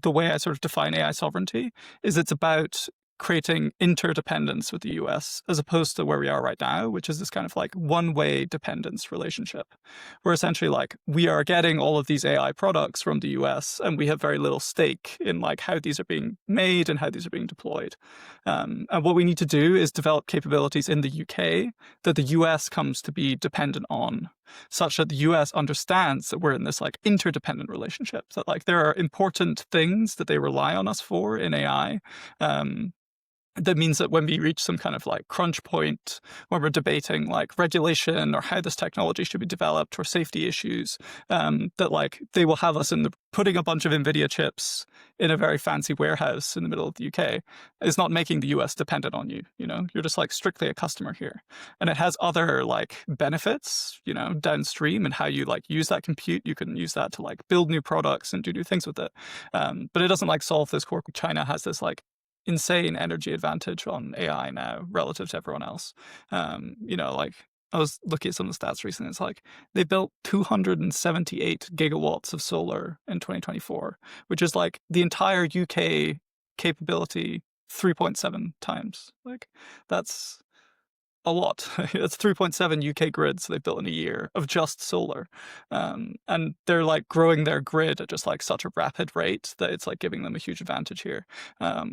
the way I sort of define AI sovereignty is it's about creating interdependence with the US as opposed to where we are right now, which is this kind of like one-way dependence relationship, where essentially like we are getting all of these AI products from the US and we have very little stake in like how these are being made and how these are being deployed. And what we need to do is develop capabilities in the UK that the US comes to be dependent on, such that the US understands that we're in this like interdependent relationship, that like there are important things that they rely on us for in AI. That means that when we reach some kind of like crunch point, when we're debating like regulation or how this technology should be developed or safety issues, that like they will have us in the putting a bunch of NVIDIA chips in a very fancy warehouse in the middle of the UK is not making the US dependent on you. You know, you're just like strictly a customer here. And it has other like benefits, you know, downstream and how you like use that compute. You can use that to like build new products and do new things with it. But it doesn't like solve this core. China has this like insane energy advantage on AI now relative to everyone else. You know, like I was looking at some of the stats recently. It's like they built 278 gigawatts of solar in 2024, which is like the entire UK capability 3.7 times. Like that's a lot. It's 3.7 UK grids they built in a year of just solar. And they're like growing their grid at just like such a rapid rate that it's like giving them a huge advantage here.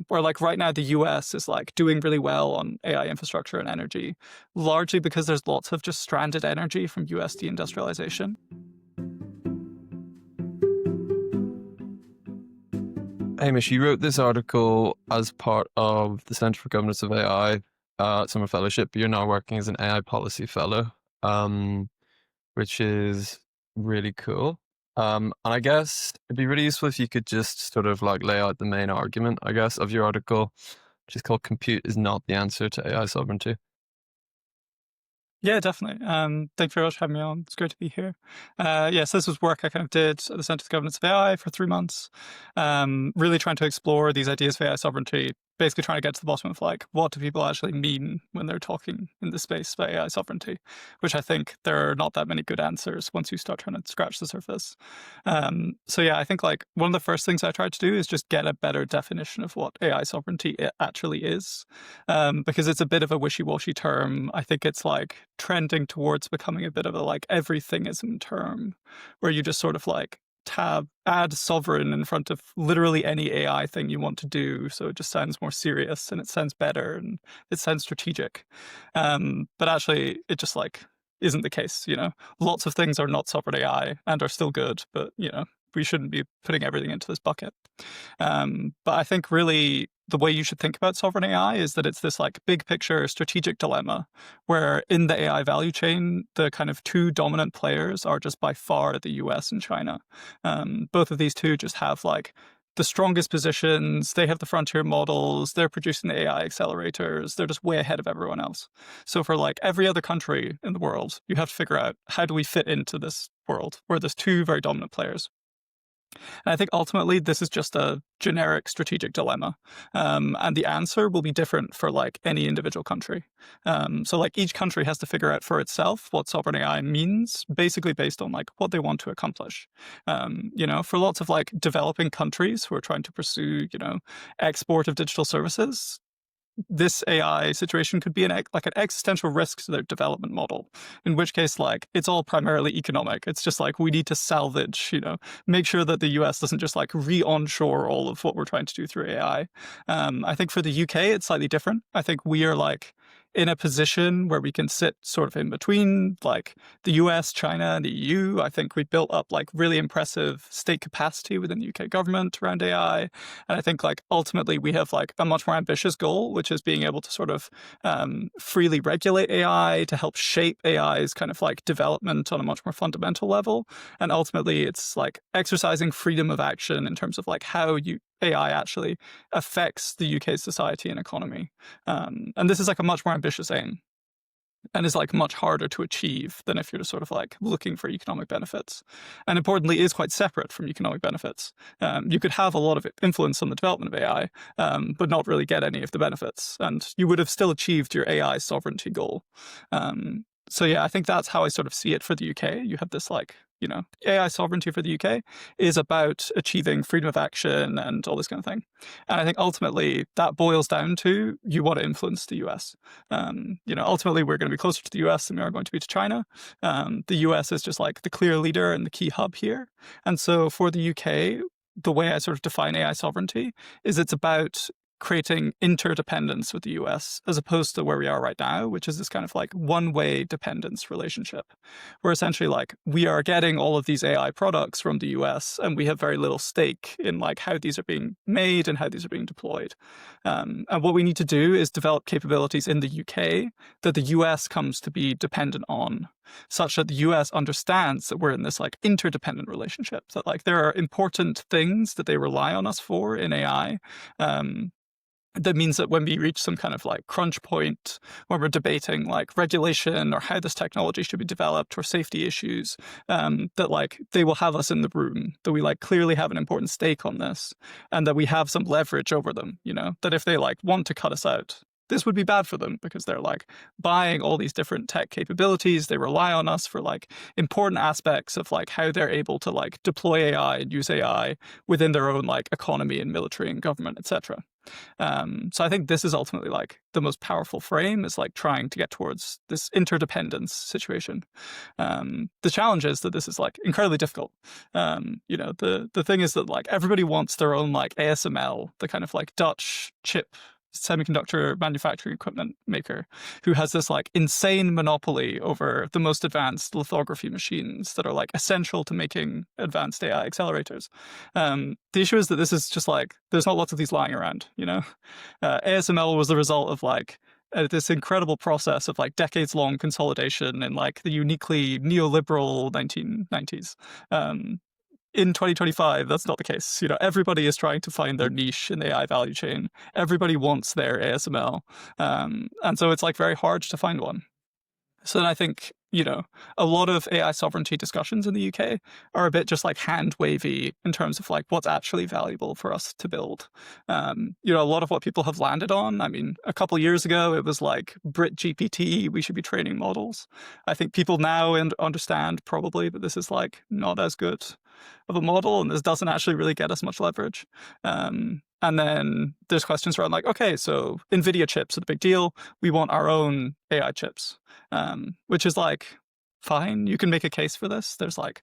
Where like right now the US is like doing really well on AI infrastructure and energy, largely because there's lots of just stranded energy from US deindustrialization. Hamish, you wrote this article as part of the Centre for Governance of AI Summer Fellowship. You're now working as an AI Policy Fellow, which is really cool. And I guess it'd be really useful if you could just sort of like lay out the main argument, I guess, of your article, which is called "Compute is not the answer to AI sovereignty." Yeah, definitely. Thank you very much for having me on. It's great to be here. Yes, this was work I kind of did at the Centre for Governance of AI for 3 months, really trying to explore these ideas of AI sovereignty, basically trying to get to the bottom of like, what do people actually mean when they're talking in the space about AI sovereignty, which I think there are not that many good answers once you start trying to scratch the surface. So yeah, I think like one of the first things I tried to do is just get a better definition of what AI sovereignty actually is, because it's a bit of a wishy-washy term. I think it's like trending towards becoming a bit of a like everythingism term, where you just sort of like add sovereign in front of literally any AI thing you want to do, so it just sounds more serious and it sounds better and it sounds strategic. But actually, it just like isn't the case. You know, lots of things are not sovereign AI and are still good, but you know, we shouldn't be putting everything into this bucket. But I think really the way you should think about sovereign AI is that it's this like big picture strategic dilemma where in the AI value chain, the kind of two dominant players are just by far the US and China. Both of these two just have like the strongest positions. They have the frontier models. They're producing the AI accelerators. They're just way ahead of everyone else. So for like every other country in the world, you have to figure out how do we fit into this world where there's two very dominant players. And I think ultimately this is just a generic strategic dilemma. And the answer will be different for like any individual country. So like each country has to figure out for itself what sovereign AI means, basically based on like what they want to accomplish. You know, for lots of like developing countries who are trying to pursue, you know, export of digital services, this AI situation could be like an existential risk to their development model, in which case, like, it's all primarily economic. It's just like, we need to salvage, you know, make sure that the US doesn't just like re-onshore all of what we're trying to do through AI. I think for the UK, it's slightly different. I think we are like in a position where we can sit sort of in between like the US, China, and the EU. I think we built up like really impressive state capacity within the UK government around AI. And I think like ultimately we have like a much more ambitious goal, which is being able to sort of freely regulate AI to help shape AI's kind of like development on a much more fundamental level. And ultimately it's like exercising freedom of action in terms of like how AI actually affects the UK's society and economy. And this is like a much more ambitious aim and is like much harder to achieve than if you're just sort of like looking for economic benefits. And importantly, is quite separate from economic benefits. You could have a lot of influence on the development of AI, but not really get any of the benefits. And you would have still achieved your AI sovereignty goal. So yeah, I think that's how I sort of see it for the UK. You have this like AI sovereignty for the UK is about achieving freedom of action and all this kind of thing. And I think ultimately that boils down to you want to influence the US. Ultimately we're going to be closer to the US than we are going to be to China. The US is just like the clear leader and the key hub here. And so for the UK, the way I sort of define AI sovereignty is it's about creating interdependence with the US as opposed to where we are right now, which is this kind of like one-way dependence relationship, where essentially like we are getting all of these AI products from the US and we have very little stake in like how these are being made and how these are being deployed. And what we need to do is develop capabilities in the UK that the US comes to be dependent on, such that the US understands that we're in this like interdependent relationship, that like there are important things that they rely on us for in AI. That means that when we reach some kind of like crunch point, when we're debating like regulation or how this technology should be developed or safety issues, that like they will have us in the room, that we like clearly have an important stake on this, and that we have some leverage over them, that if they like want to cut us out, this would be bad for them because they're like buying all these different tech capabilities. They rely on us for like important aspects of like how they're able to like deploy AI and use AI within their own like economy and military and government, etc. So I think this is ultimately like the most powerful frame, is like trying to get towards this interdependence situation. The challenge is that this is like incredibly difficult. The thing is that like everybody wants their own like ASML, the kind of like Dutch chip semiconductor manufacturing equipment maker, who has this like insane monopoly over the most advanced lithography machines that are like essential to making advanced AI accelerators. The issue is that this is just like there's not lots of these lying around. ASML was the result of like this incredible process of like decades long consolidation in like the uniquely neoliberal 1990s. In 2025, that's not the case. Everybody is trying to find their niche in the AI value chain. Everybody wants their ASML. And so it's like very hard to find one. So then I think, a lot of AI sovereignty discussions in the UK are a bit just like hand wavy in terms of like what's actually valuable for us to build. A lot of what people have landed on, I mean, a couple of years ago, it was like Brit GPT, we should be training models. I think people now understand probably that this is like not as good of a model and this doesn't actually really get us much leverage. And then there's questions around like, okay, so NVIDIA chips are the big deal. We want our own AI chips, which is like, fine, you can make a case for this. There's like,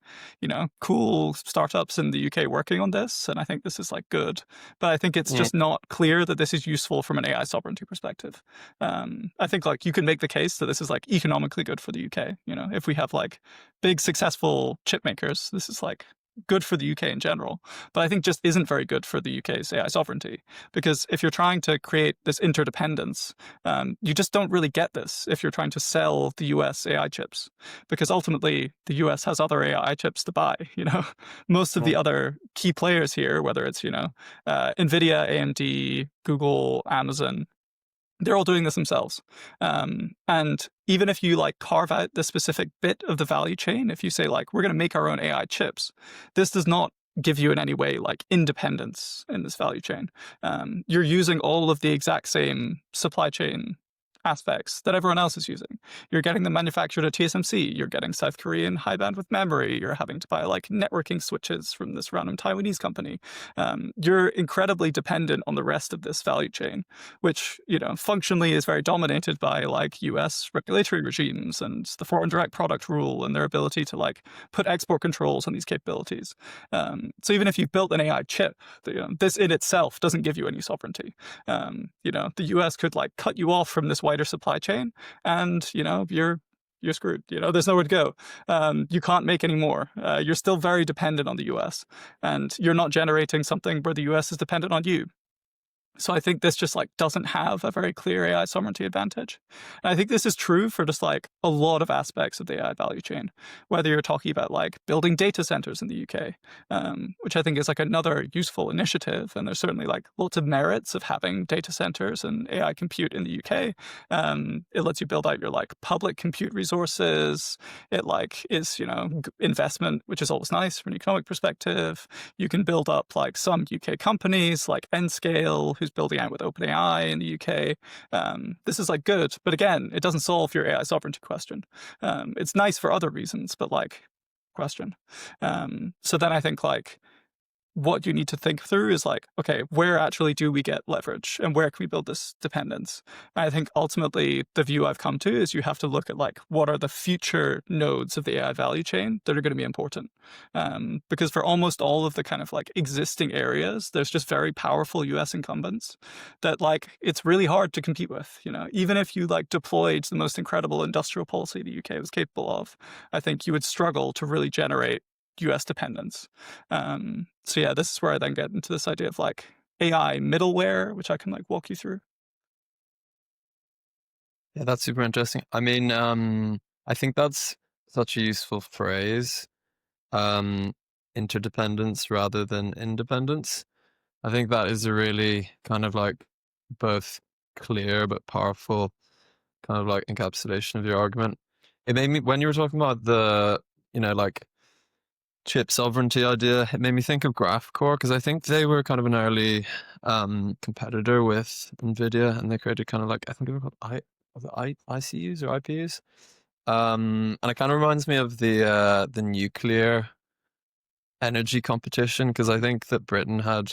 cool startups in the UK working on this. And I think this is like good. But I think it's just not clear that this is useful from an AI sovereignty perspective. I think like you can make the case that this is like economically good for the UK. If we have like big successful chip makers, this is like good for the UK in general, but I think just isn't very good for the UK's AI sovereignty. Because if you're trying to create this interdependence, you just don't really get this if you're trying to sell the US AI chips. Because ultimately, the US has other AI chips to buy. Most of the other key players here, whether it's, NVIDIA, AMD, Google, Amazon, they're all doing this themselves. And even if you like carve out the specific bit of the value chain, if you say like, we're going to make our own AI chips, this does not give you in any way like independence in this value chain. You're using all of the exact same supply chain aspects that everyone else is using. You're getting them manufactured at TSMC. You're getting South Korean high bandwidth memory. You're having to buy like networking switches from this random Taiwanese company. You're incredibly dependent on the rest of this value chain, which, functionally is very dominated by like US regulatory regimes and the foreign direct product rule and their ability to like put export controls on these capabilities. So even if you've built an AI chip, this in itself doesn't give you any sovereignty. The US could like cut you off from this wider supply chain, and you're screwed. There's nowhere to go. You can't make any more. You're still very dependent on the US, and you're not generating something where the US is dependent on you. So I think this just like doesn't have a very clear AI sovereignty advantage. And I think this is true for just like a lot of aspects of the AI value chain, whether you're talking about like building data centers in the UK, which I think is like another useful initiative. And there's certainly like lots of merits of having data centers and AI compute in the UK. It lets you build out your like public compute resources. It like is, investment, which is always nice from an economic perspective. You can build up like some UK companies like Nscale, who's building out with OpenAI in the UK. This is like good, but again, it doesn't solve your AI sovereignty question. It's nice for other reasons, but like question. So then I think like what you need to think through is like, okay, where actually do we get leverage and where can we build this dependence? And I think ultimately the view I've come to is you have to look at like what are the future nodes of the AI value chain that are going to be important. Because for almost all of the kind of like existing areas, there's just very powerful US incumbents that like it's really hard to compete with. You know, even if you like deployed the most incredible industrial policy the UK was capable of, I think you would struggle to really generate US dependence. So yeah, this is where I then get into this idea of like AI middleware, which I can like walk you through. Yeah, that's super interesting. I mean, I think that's such a useful phrase, um, interdependence rather than independence. I think that is a really kind of like both clear but powerful kind of like encapsulation of your argument. It made me, when you were talking about the, like chip sovereignty idea, it made me think of GraphCore because I think they were kind of an early competitor with NVIDIA, and they created kind of like, I think they were called ICUs or IPUs. And it kind of reminds me of the nuclear energy competition, because I think that Britain had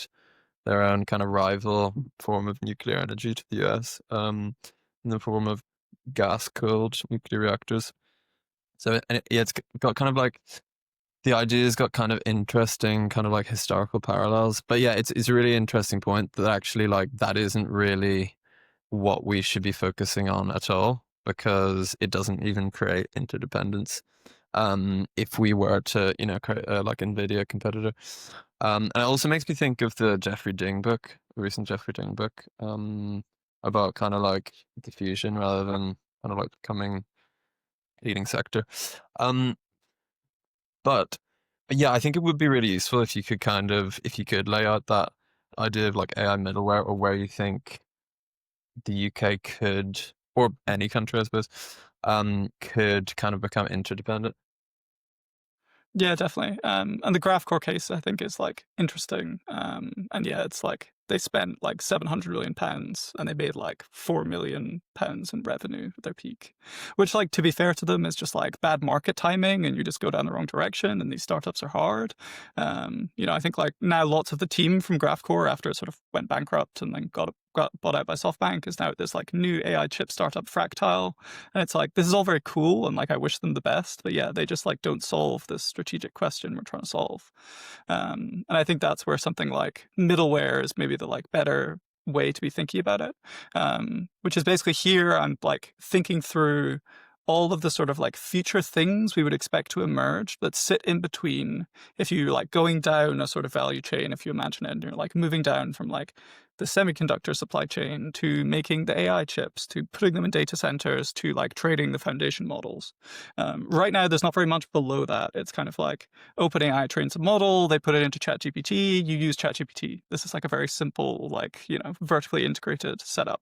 their own kind of rival form of nuclear energy to the US, in the form of gas-cooled nuclear reactors. So yeah, it's got kind of like, the idea's got kind of interesting, kind of like historical parallels. But yeah, it's a really interesting point that actually like that isn't really what we should be focusing on at all, because it doesn't even create interdependence. If we were to, create like NVIDIA competitor. And it also makes me think of the Jeffrey Ding book, the recent Jeffrey Ding book, about kind of like diffusion rather than kind of like becoming leading sector. Um, but yeah, I think it would be really useful if you could if you could lay out that idea of like AI middleware, or where you think the UK could, or any country, I suppose, could kind of become interdependent. Yeah, definitely. And the GraphCore case, I think, is like interesting. And yeah, it's like they spent like £700 million and they made like £4 million in revenue at their peak, which, like, to be fair to them, is just like bad market timing, and you just go down the wrong direction. And these startups are hard. I think like now lots of the team from GraphCore, after it sort of went bankrupt and then got bought out by SoftBank, is now at this like new AI chip startup Fractile. And it's like, this is all very cool, and like I wish them the best, but yeah, they just like don't solve this strategic question we're trying to solve. And I think that's where something like middleware is maybe the like better way to be thinking about it. Which is basically, here I'm like thinking through all of the sort of like future things we would expect to emerge that sit in between. If you like going down a sort of value chain, if you imagine it, and you're like moving down from like the semiconductor supply chain to making the AI chips, to putting them in data centers, to like trading the foundation models. Right now, there's not very much below that. It's kind of like OpenAI trains a model, they put it into ChatGPT, you use ChatGPT. This is like a very simple, like, vertically integrated setup.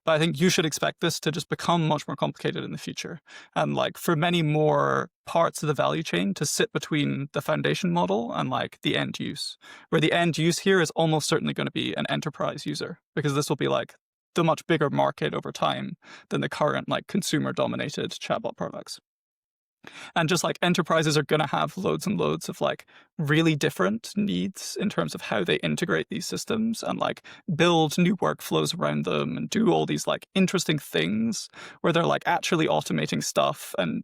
But I think you should expect this to just become much more complicated in the future. And like for many more parts of the value chain to sit between the foundation model and like the end use, where the end use here is almost certainly going to be an enterprise user, because this will be like the much bigger market over time than the current like consumer dominated chatbot products. And just like enterprises are going to have loads and loads of like really different needs in terms of how they integrate these systems and like build new workflows around them and do all these like interesting things where they're like actually automating stuff and,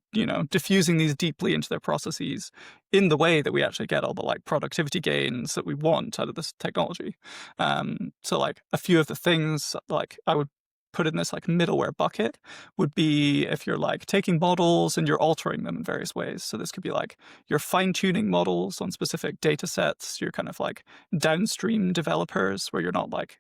diffusing these deeply into their processes in the way that we actually get all the like productivity gains that we want out of this technology. So like a few of the things like I would put in this like middleware bucket would be if you're like taking models and you're altering them in various ways. So this could be like you're fine-tuning models on specific data sets. You're kind of like downstream developers where you're not like,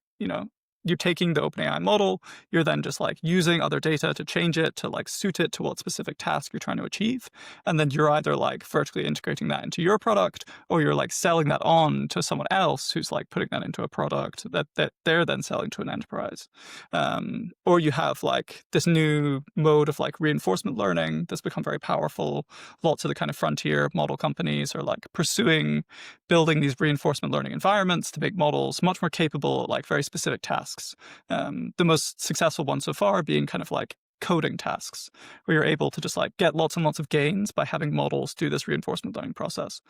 you're taking the OpenAI model, you're then just like using other data to change it, to like suit it to what specific task you're trying to achieve. And then you're either like vertically integrating that into your product, or you're like selling that on to someone else who's like putting that into a product that they're then selling to an enterprise. Or you have like this new mode of like reinforcement learning that's become very powerful. Lots of the kind of frontier model companies are like pursuing building these reinforcement learning environments to make models much more capable at like very specific tasks. The most successful one so far being kind of like coding tasks, where you're able to just like get lots and lots of gains by having models do this reinforcement learning process.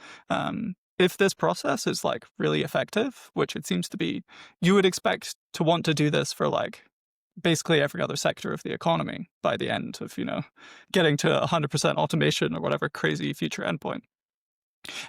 If this process is like really effective, which it seems to be, you would expect to want to do this for like basically every other sector of the economy by the end of, getting to 100% automation or whatever crazy future endpoint.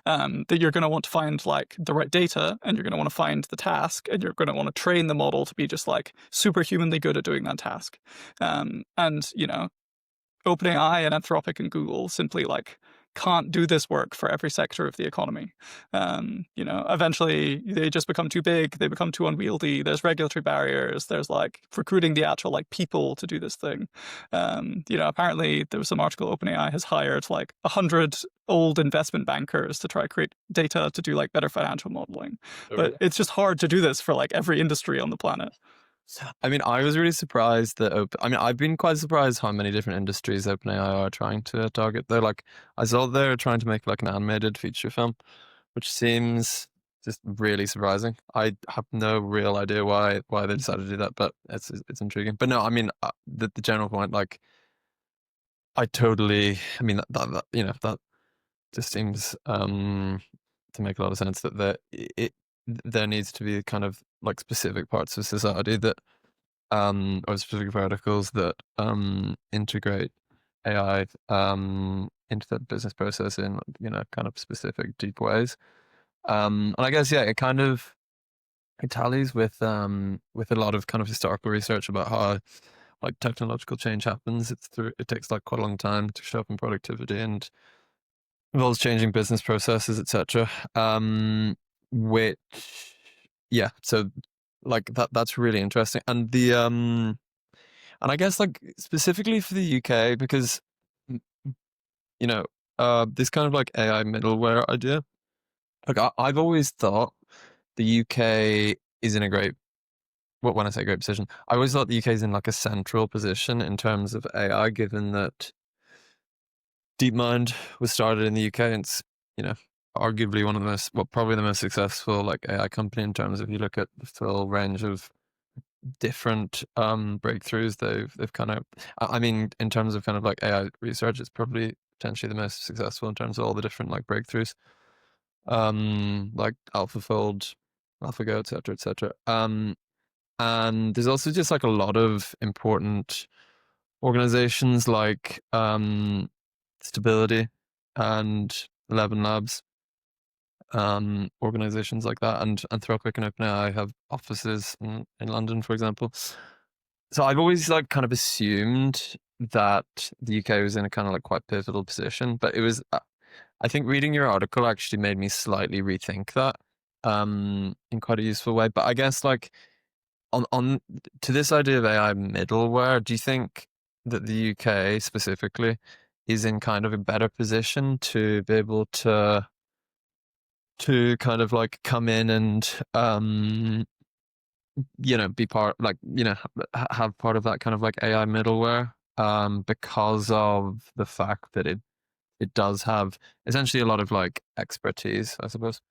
That you're going to want to find like the right data, and you're going to want to find the task, and you're going to want to train the model to be just like superhumanly good at doing that task. And OpenAI and Anthropic and Google simply like can't do this work for every sector of the economy. Eventually they just become too big, they become too unwieldy, there's regulatory barriers, there's like recruiting the actual like people to do this thing. Apparently there was some article OpenAI has hired like 100 old investment bankers to try to create data to do like better financial modeling. Oh, But really? it's just hard to do this for like every industry on the planet. I mean, I was really surprised that I've been quite surprised how many different industries OpenAI are trying to target. They're like, I saw they're trying to make like an animated feature film, which seems just really surprising. I have no real idea why they decided to do that, but it's intriguing. But no, I mean, the general point, like, I mean that just seems to make a lot of sense that there needs to be kind of like specific parts of society that or specific verticals that integrate AI into the business process in kind of specific deep ways. And I guess it tallies with a lot of kind of historical research about how like technological change happens. It takes like quite a long time to show up in productivity and involves changing business processes, etc. Which so like that's really interesting. And and I guess like specifically for the UK, because this kind of like AI middleware idea. Like I've always thought the UK is in a great, well, when I say great position, I always thought the UK is in like a central position in terms of AI, given that DeepMind was started in the UK, and it's arguably one of the most, well, probably the most successful like AI company in terms of, you look at the full range of different breakthroughs they've kind of, I mean, in terms of kind of like AI research, it's probably potentially the most successful in terms of all the different like breakthroughs, like AlphaFold, AlphaGo, etc., etc. And there's also just like a lot of important organizations like Stability and 11 Labs, organizations like that, and Anthropic and OpenAI have offices in London, for example. So I've always like kind of assumed that the UK was in a kind of like quite pivotal position, but it was, I think reading your article actually made me slightly rethink that in quite a useful way. But I guess like on to this idea of AI middleware, do you think that the UK specifically is in kind of a better position to be able to kind of like come in and be part, like have part of that kind of like AI middleware, because of the fact that it does have essentially a lot of like expertise, I suppose.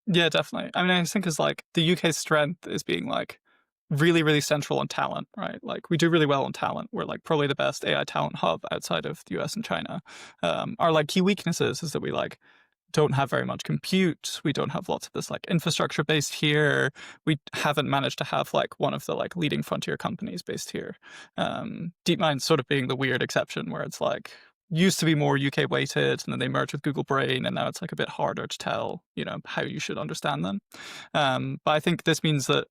Yeah, definitely. I mean, I think is like the UK's strength is being like really, really central on talent, right? Like we do really well on talent. We're like probably the best AI talent hub outside of the US and China. Our like key weaknesses is that we like don't have very much compute. We don't have lots of this like infrastructure based here. We haven't managed to have like one of the like leading frontier companies based here. DeepMind sort of being the weird exception where it's like used to be more UK weighted, and then they merged with Google Brain, and now it's like a bit harder to tell, how you should understand them. But I think this means that,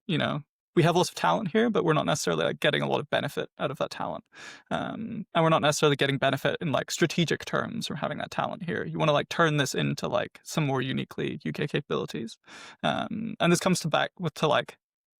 we have lots of talent here, but we're not necessarily like getting a lot of benefit out of that talent. And we're not necessarily getting benefit in like strategic terms from having that talent here. You want to like turn this into like some more uniquely UK capabilities. And this comes to like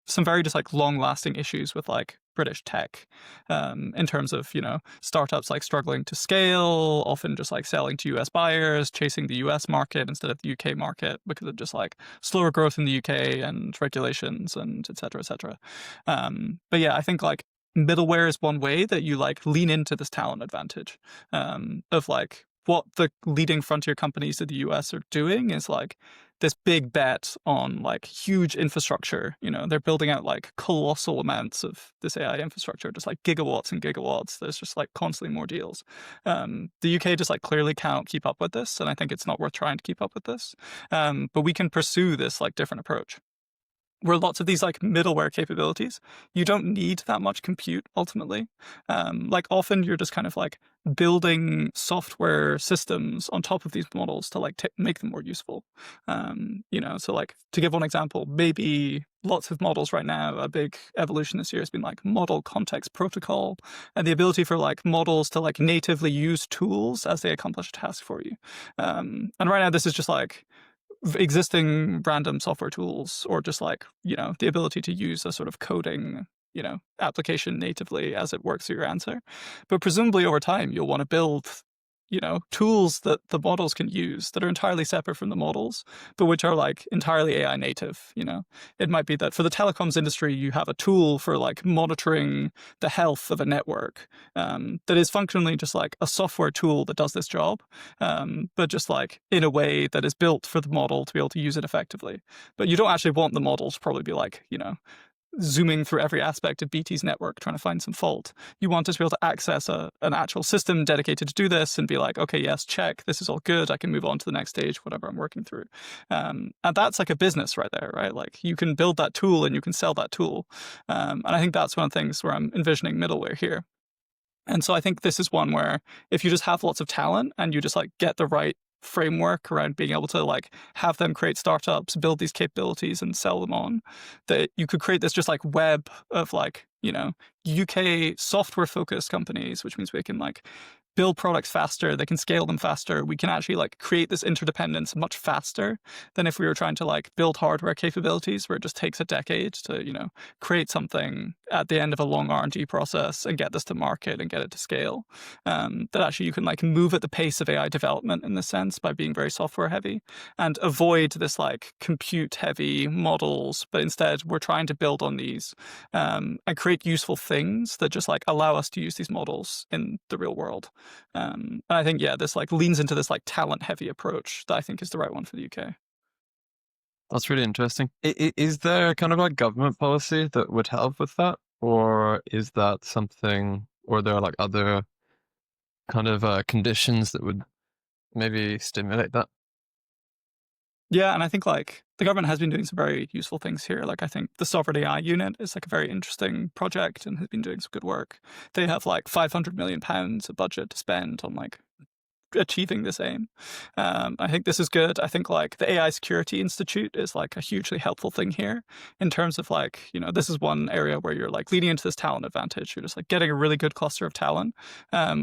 some very just like long lasting issues with like British tech, in terms of, startups like struggling to scale, often just like selling to US buyers, chasing the US market instead of the UK market because of just like slower growth in the UK and regulations and et cetera, et cetera. But yeah, I think like middleware is one way that you like lean into this talent advantage, of like what the leading frontier companies of the US are doing is like this big bet on like huge infrastructure. They're building out like colossal amounts of this AI infrastructure, just like gigawatts and gigawatts. There's just like constantly more deals. The UK just like clearly cannot keep up with this, and I think it's not worth trying to keep up with this. But we can pursue this like different approach, where lots of these like middleware capabilities, you don't need that much compute ultimately. Like often you're just kind of like building software systems on top of these models to like make them more useful. So like to give one example, maybe lots of models right now, a big evolution this year has been like model context protocol and the ability for like models to like natively use tools as they accomplish a task for you. And right now this is just like existing random software tools, or just like, the ability to use a sort of coding, application natively as it works through your answer. But presumably over time, you'll want to build, tools that the models can use that are entirely separate from the models, but which are like entirely AI native. It might be that for the telecoms industry, you have a tool for like monitoring the health of a network that is functionally just like a software tool that does this job, but just like in a way that is built for the model to be able to use it effectively. But you don't actually want the model to probably be like, zooming through every aspect of BT's network trying to find some fault. You want it to be able to access an actual system dedicated to do this and be like, okay, yes, check, this is all good, I can move on to the next stage, whatever I'm working through. And that's like a business right there, right? Like you can build that tool and you can sell that tool. And I think that's one of the things where I'm envisioning middleware here. And so I think this is one where if you just have lots of talent and you just like get the right framework around being able to like have them create startups, build these capabilities and sell them on, that you could create this just like web of like, UK software focused companies, which means we can like build products faster, they can scale them faster. We can actually like create this interdependence much faster than if we were trying to like build hardware capabilities where it just takes a decade to, create something at the end of a long R&D process and get this to market and get it to scale. That actually you can like move at the pace of AI development in this sense by being very software heavy and avoid this like compute heavy models, but instead we're trying to build on these and create useful things that just like allow us to use these models in the real world. And I think, this like leans into this like talent heavy approach that I think is the right one for the UK. That's really interesting. Is there kind of like government policy that would help with that? Or is that something, or there are like other kind of conditions that would maybe stimulate that? Yeah, and I think like the government has been doing some very useful things here. Like I think the Sovereign AI Unit is like a very interesting project and has been doing some good work. They have like £500 million a budget to spend on like achieving this aim. I think this is good. I think like the AI Security Institute is like a hugely helpful thing here in terms of like, this is one area where you're like leading into this talent advantage. You're just like getting a really good cluster of talent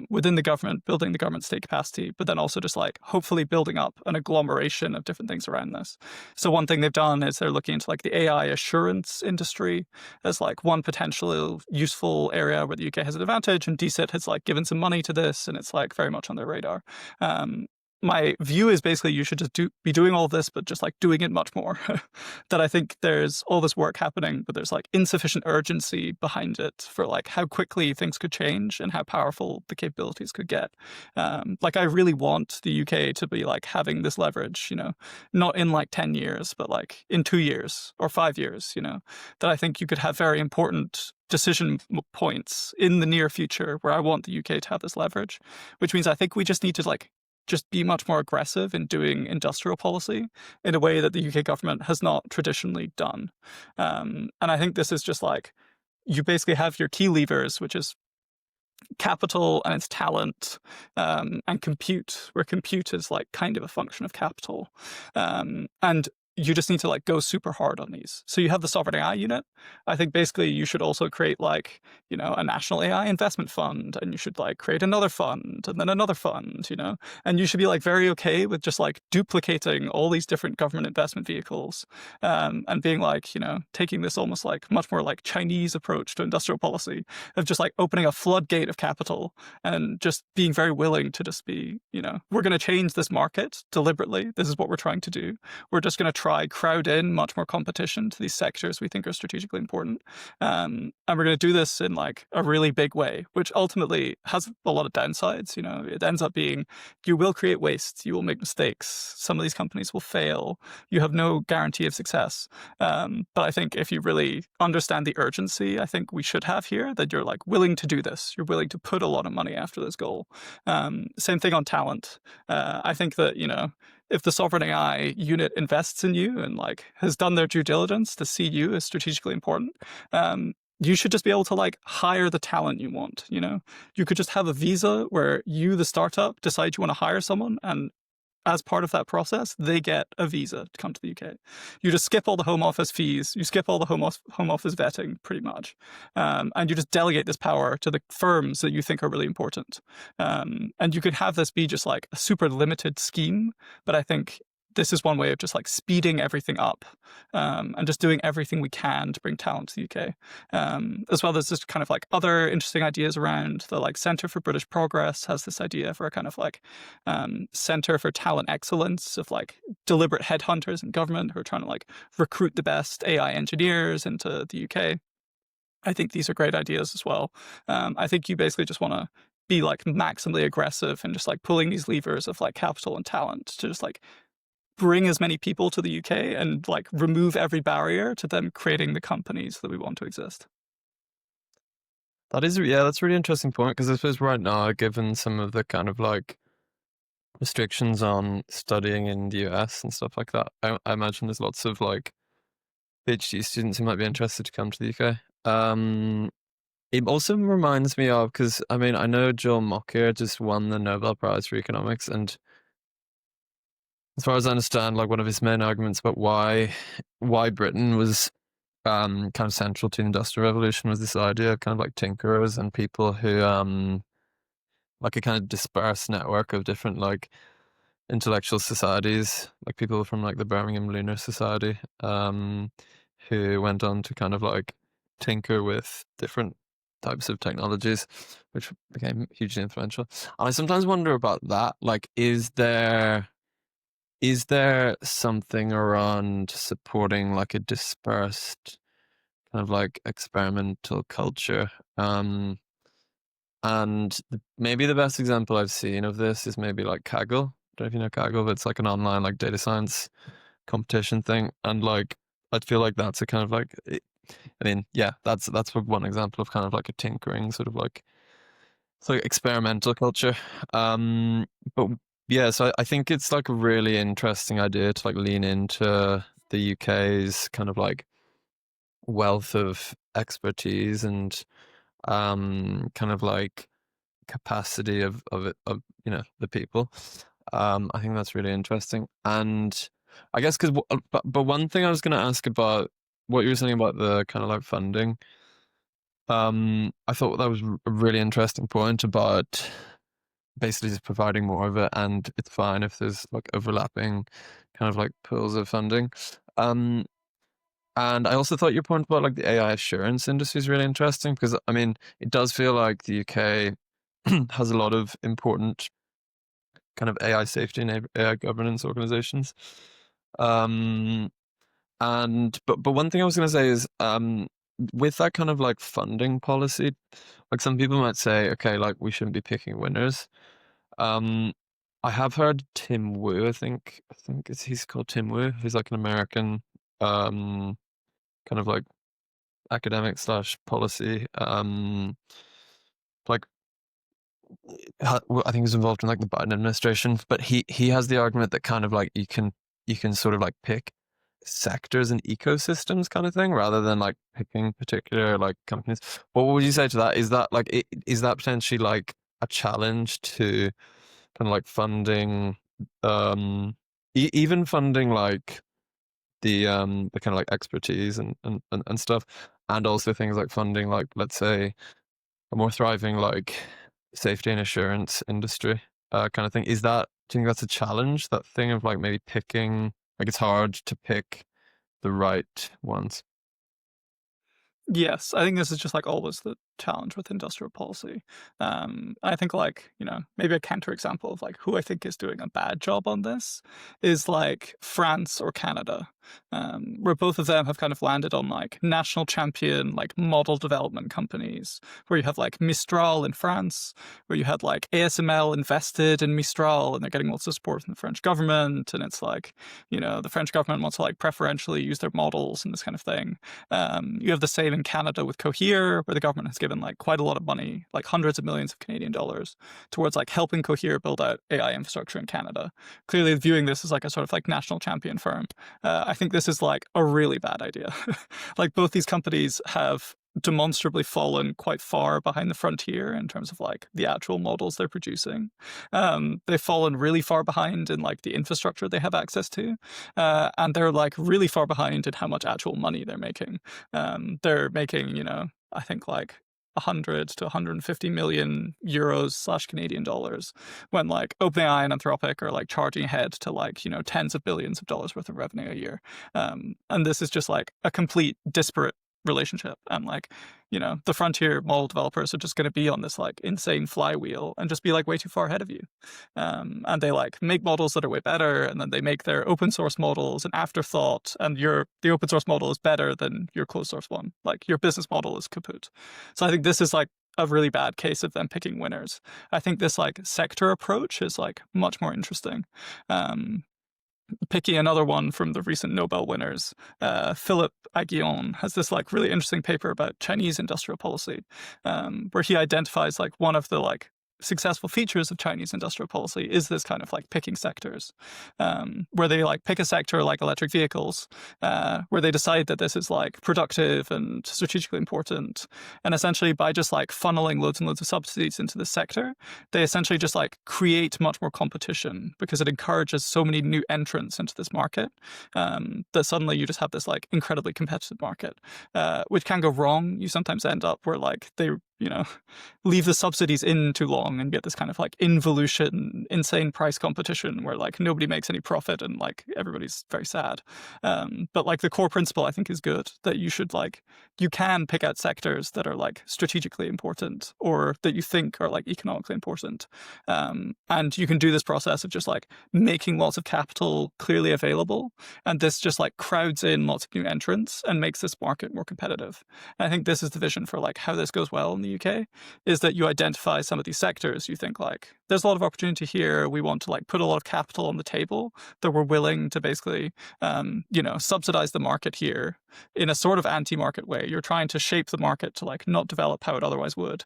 within the government, building the government state capacity, but then also just like hopefully building up an agglomeration of different things around this. So one thing they've done is they're looking into like the AI assurance industry as like one potential useful area where the UK has an advantage, and DCIT has like given some money to this, and it's like very much on their radar. My view is basically you should just be doing all this, but just like doing it much more. That I think there's all this work happening, but there's like insufficient urgency behind it for like how quickly things could change and how powerful the capabilities could get. Like I really want the UK to be like having this leverage, not in like 10 years, but like in 2 years or 5 years, that I think you could have very important decision points in the near future where I want the UK to have this leverage, which means I think we just need to like just be much more aggressive in doing industrial policy in a way that the UK government has not traditionally done. And I think this is just like, you basically have your key levers, which is capital and it's talent, and compute, where compute is like kind of a function of capital. And you just need to like go super hard on these. So you have the Sovereign AI Unit. I think basically you should also create like, a national AI investment fund, and you should like create another fund and then another fund, and you should be like very okay with just like duplicating all these different government investment vehicles, and being like, taking this almost like much more like Chinese approach to industrial policy of just like opening a floodgate of capital and just being very willing to just be, we're going to change this market deliberately. This is what we're trying to do. We're just going to try crowd in much more competition to these sectors we think are strategically important. And we're going to do this in like a really big way, which ultimately has a lot of downsides. You know, it ends up being you will create waste, you will make mistakes, some of these companies will fail, you have no guarantee of success. But I think if you really understand the urgency, I think we should have here, that you're like willing to do this, you're willing to put a lot of money after this goal. Same thing on talent. I think that, you know, if the sovereign AI unit invests in you and like has done their due diligence to see you as strategically important, you should just be able to like hire the talent you want. You know, you could just have a visa where you, the startup, decide you want to hire someone, and as part of that process, they get a visa to come to the UK. You just skip all the home office fees, you skip all the home office vetting, pretty much, and you just delegate this power to the firms that you think are really important. And you could have this be just like a super limited scheme, but I think this is one way of just like speeding everything up, and just doing everything we can to bring talent to the UK. As well, there's just kind of like other interesting ideas around the like Centre for British Progress has this idea for a kind of like Centre for Talent Excellence of like deliberate headhunters in government who are trying to like recruit the best AI engineers into the UK. I think these are great ideas as well. I think you basically just want to be like maximally aggressive and just like pulling these levers of like capital and talent to just like bring as many people to the UK and like remove every barrier to them creating the companies that we want to exist. That is, yeah, that's a really interesting point, because I suppose right now, given some of the kind of like restrictions on studying in the US and stuff like that, I imagine there's lots of like PhD students who might be interested to come to the UK. It also reminds me of, because I mean, I know Joel Mokyr just won the Nobel Prize for Economics, and as far as I understand, like one of his main arguments about why Britain was kind of central to the Industrial Revolution was this idea of kind of like tinkerers and people who like a kind of dispersed network of different like intellectual societies, like people from like the Birmingham Lunar Society, who went on to kind of like tinker with different types of technologies, which became hugely influential. And I sometimes wonder about that. Like, is there something around supporting like a dispersed kind of like experimental culture? And maybe the best example I've seen of this is maybe like Kaggle. I don't know if you know Kaggle, but it's like an online like data science competition thing. And like, I feel like that's a kind of like, I mean, yeah, that's one example of kind of like a tinkering sort of like, it's like experimental culture. But yeah, so I think it's like a really interesting idea to like lean into the UK's kind of like wealth of expertise and kind of like capacity of it, of you know, the people. I think that's really interesting. And I guess because but one thing I was going to ask about what you were saying about the kind of like funding, I thought that was a really interesting point about basically just providing more of it, and it's fine if there's like overlapping kind of like pools of funding. Um, and I also thought your point about like the AI assurance industry is really interesting, because I mean, it does feel like the UK has a lot of important kind of AI safety and AI governance organizations. Um, and but one thing I was going to say is, with that kind of like funding policy, like some people might say, okay, like we shouldn't be picking winners. Um, I have heard Tim Wu, I think he's called Tim Wu, who's like an American, kind of like academic slash policy, like well, I think he's involved in like the Biden administration, but he has the argument that kind of like you can sort of like pick sectors and ecosystems kind of thing, rather than like picking particular like companies. What would you say to that? Is that like is that potentially like a challenge to kind of like funding, even funding like the kind of like expertise and stuff, and also things like funding like, let's say, a more thriving like safety and assurance industry, kind of thing. Do you think that's a challenge, that thing of like maybe picking, like it's hard to pick the right ones? Yes, I think this is just like always the challenge with industrial policy. I think like, maybe a counterexample of like who I think is doing a bad job on this is like France or Canada, where both of them have kind of landed on like national champion, like model development companies, where you have like Mistral in France, where you had like ASML invested in Mistral and they're getting lots of support from the French government. And it's like, the French government wants to like preferentially use their models and this kind of thing. You have the same in Canada with Cohere, where the government has given like quite a lot of money, like hundreds of millions of Canadian dollars, towards like helping Cohere build out AI infrastructure in Canada. Clearly viewing this as like a sort of like national champion firm. I think this is like a really bad idea. Like both these companies have demonstrably fallen quite far behind the frontier in terms of like the actual models they're producing. They've fallen really far behind in like the infrastructure they have access to, and they're like really far behind in how much actual money they're making. They're making, I think like 100 to 150 million euros / Canadian dollars, when like OpenAI and Anthropic are like charging ahead to like, tens of billions of dollars worth of revenue a year. And this is just like a complete disparate relationship. And like, the frontier model developers are just going to be on this like insane flywheel and just be like way too far ahead of you. And they like make models that are way better, and then they make their open source models an afterthought, and the open source model is better than your closed source one. Like your business model is kaput. So I think this is like a really bad case of them picking winners. I think this like sector approach is like much more interesting. Picking another one from the recent Nobel winners, Philip Aghion has this like really interesting paper about Chinese industrial policy, where he identifies like one of the like successful features of Chinese industrial policy is this kind of like picking sectors, where they like pick a sector like electric vehicles, where they decide that this is like productive and strategically important. And essentially by just like funneling loads and loads of subsidies into the sector, they essentially just like create much more competition because it encourages so many new entrants into this market, that suddenly you just have this like incredibly competitive market, which can go wrong. You sometimes end up where like they, leave the subsidies in too long and get this kind of like involution, insane price competition where like nobody makes any profit and like everybody's very sad. But like the core principle I think is good, that you should like, you can pick out sectors that are like strategically important or that you think are like economically important. And you can do this process of just like making lots of capital clearly available. And this just like crowds in lots of new entrants and makes this market more competitive. And I think this is the vision for like how this goes well in the UK, is that you identify some of these sectors. You think like, there's a lot of opportunity here. We want to like put a lot of capital on the table that we're willing to basically, subsidize the market here in a sort of anti-market way. You're trying to shape the market to like not develop how it otherwise would.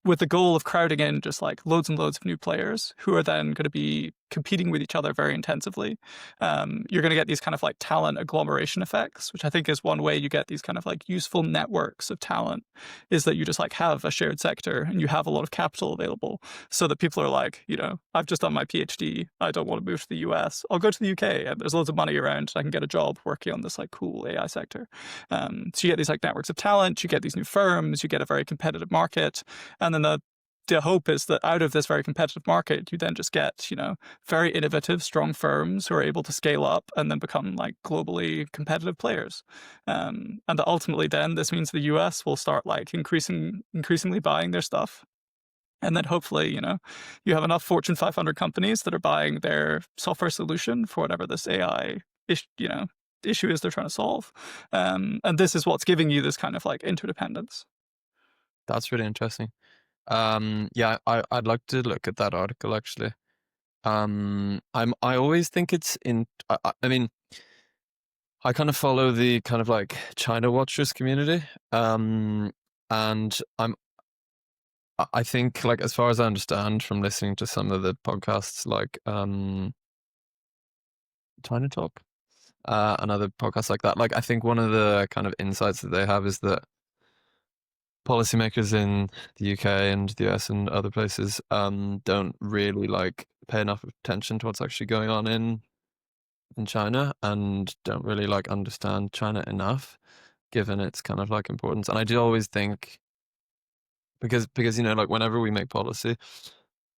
With the goal of crowding in just like loads and loads of new players who are then going to be competing with each other very intensively. You're going to get these kind of like talent agglomeration effects, which I think is one way you get these kind of like useful networks of talent, is that you just like have a shared sector and you have a lot of capital available so that people are like, I've just done my PhD. I don't want to move to the US. I'll go to the UK and there's loads of money around. I can get a job working on this like cool AI sector. So you get these like networks of talent, you get these new firms, you get a very competitive market. And then the hope is that out of this very competitive market, you then just get, very innovative, strong firms who are able to scale up and then become like globally competitive players. And that ultimately then this means the US will start like increasingly buying their stuff. And then hopefully, you have enough Fortune 500 companies that are buying their software solution for whatever this AI issue is they're trying to solve. And this is what's giving you this kind of like interdependence. That's really interesting. Yeah, I'd like to look at that article actually. I always think it's I mean, I kind of follow the kind of like China watchers community. And I think like, as far as I understand from listening to some of the podcasts like China Talk, and other podcasts like that, like I think one of the kind of insights that they have is that policymakers in the UK and the US and other places don't really like pay enough attention to what's actually going on in China, and don't really like understand China enough given its kind of like importance. And I do always think, because like whenever we make policy,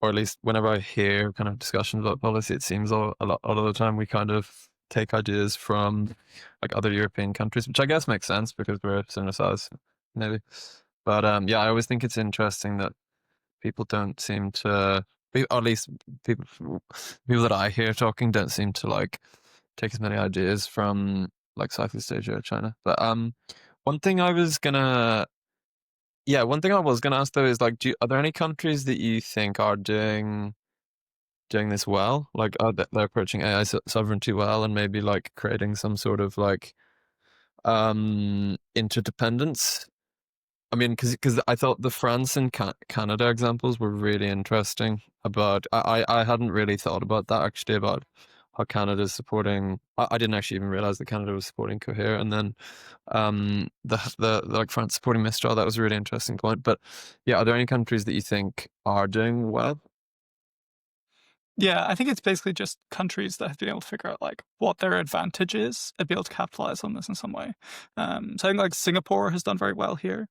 or at least whenever I hear kind of discussions about policy, it seems a lot of the time we kind of take ideas from like other European countries, which I guess makes sense because we're similar size maybe. But yeah, I always think it's interesting that people don't seem to, or at least people people that I hear talking don't seem to like take as many ideas from like Southeast Asia or China. But one thing I was gonna, yeah, one thing I was gonna ask though is like, are there any countries that you think are doing this well? Like, are they're approaching AI sovereignty well, and maybe like creating some sort of like interdependence. I mean, because I thought the France and Canada examples were really interesting. About I hadn't really thought about that actually, about how Canada's supporting. I didn't actually even realize that Canada was supporting Cohere, and then the like France supporting Mistral. That was a really interesting point. But yeah, are there any countries that you think are doing well? Yeah, I think it's basically just countries that have been able to figure out like what their advantage is and be able to capitalize on this in some way. So I think like Singapore has done very well here,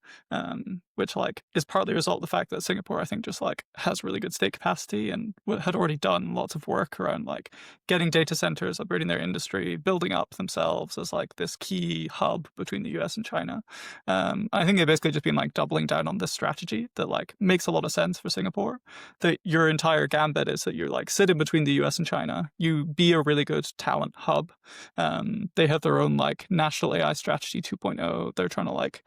which like is partly a result of the fact that Singapore, I think, just like has really good state capacity and had already done lots of work around like getting data centers, upgrading their industry, building up themselves as like this key hub between the US and China. I think they've basically just been like doubling down on this strategy that like makes a lot of sense for Singapore. That your entire gambit is that you're like sit in between the US and China. You be a really good talent hub. They have their own like national AI strategy 2.0. They're trying to like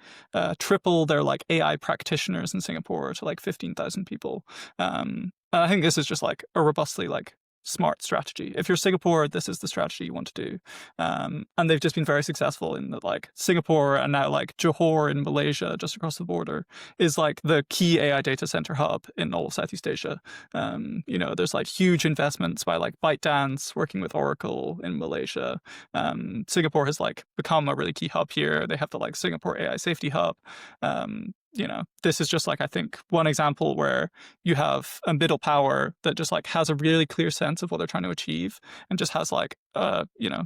triple their like AI practitioners in Singapore to like 15,000 people. And I think this is just like a robustly like smart strategy. If you're Singapore, this is the strategy you want to do. And they've just been very successful in that, like Singapore and now like Johor in Malaysia, just across the border, is like the key AI data center hub in all of Southeast Asia. There's like huge investments by like ByteDance working with Oracle in Malaysia. Singapore has like become a really key hub here. They have the like Singapore AI safety hub. This is just like, I think, one example where you have a middle power that just like has a really clear sense of what they're trying to achieve and just has like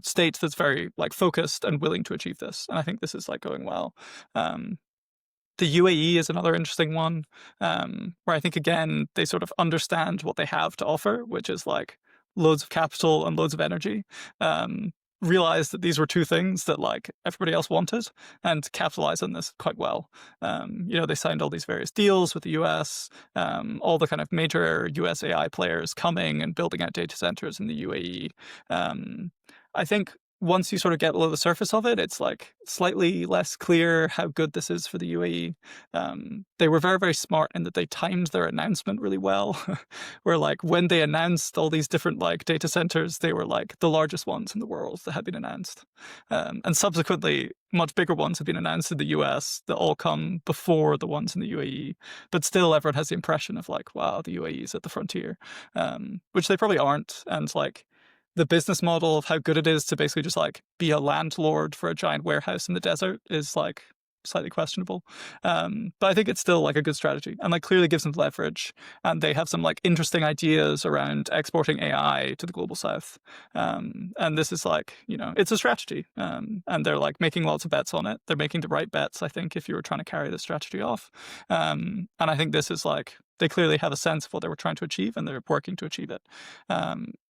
state that's very like focused and willing to achieve this. And I think this is like going well. The UAE is another interesting one, where I think, again, they sort of understand what they have to offer, which is like loads of capital and loads of energy. Realize that these were two things that like everybody else wanted and capitalize on this quite well. They signed all these various deals with the US, all the kind of major US AI players coming and building out data centers in the UAE. I think once you sort of get below the surface of it, it's like slightly less clear how good this is for the UAE. They were very, very smart in that they timed their announcement really well. Where like when they announced all these different like data centers, they were like the largest ones in the world that had been announced. And subsequently, much bigger ones have been announced in the US that all come before the ones in the UAE. But still, everyone has the impression of like, wow, the UAE is at the frontier, which they probably aren't. And like, the business model of how good it is to basically just like be a landlord for a giant warehouse in the desert is like slightly questionable. But I think it's still like a good strategy and like clearly gives them leverage. And they have some like interesting ideas around exporting AI to the global south. And this is like, it's a strategy. And they're like making lots of bets on it. They're making the right bets, I think, if you were trying to carry this strategy off. And I think this is like, they clearly have a sense of what they were trying to achieve and they're working to achieve it.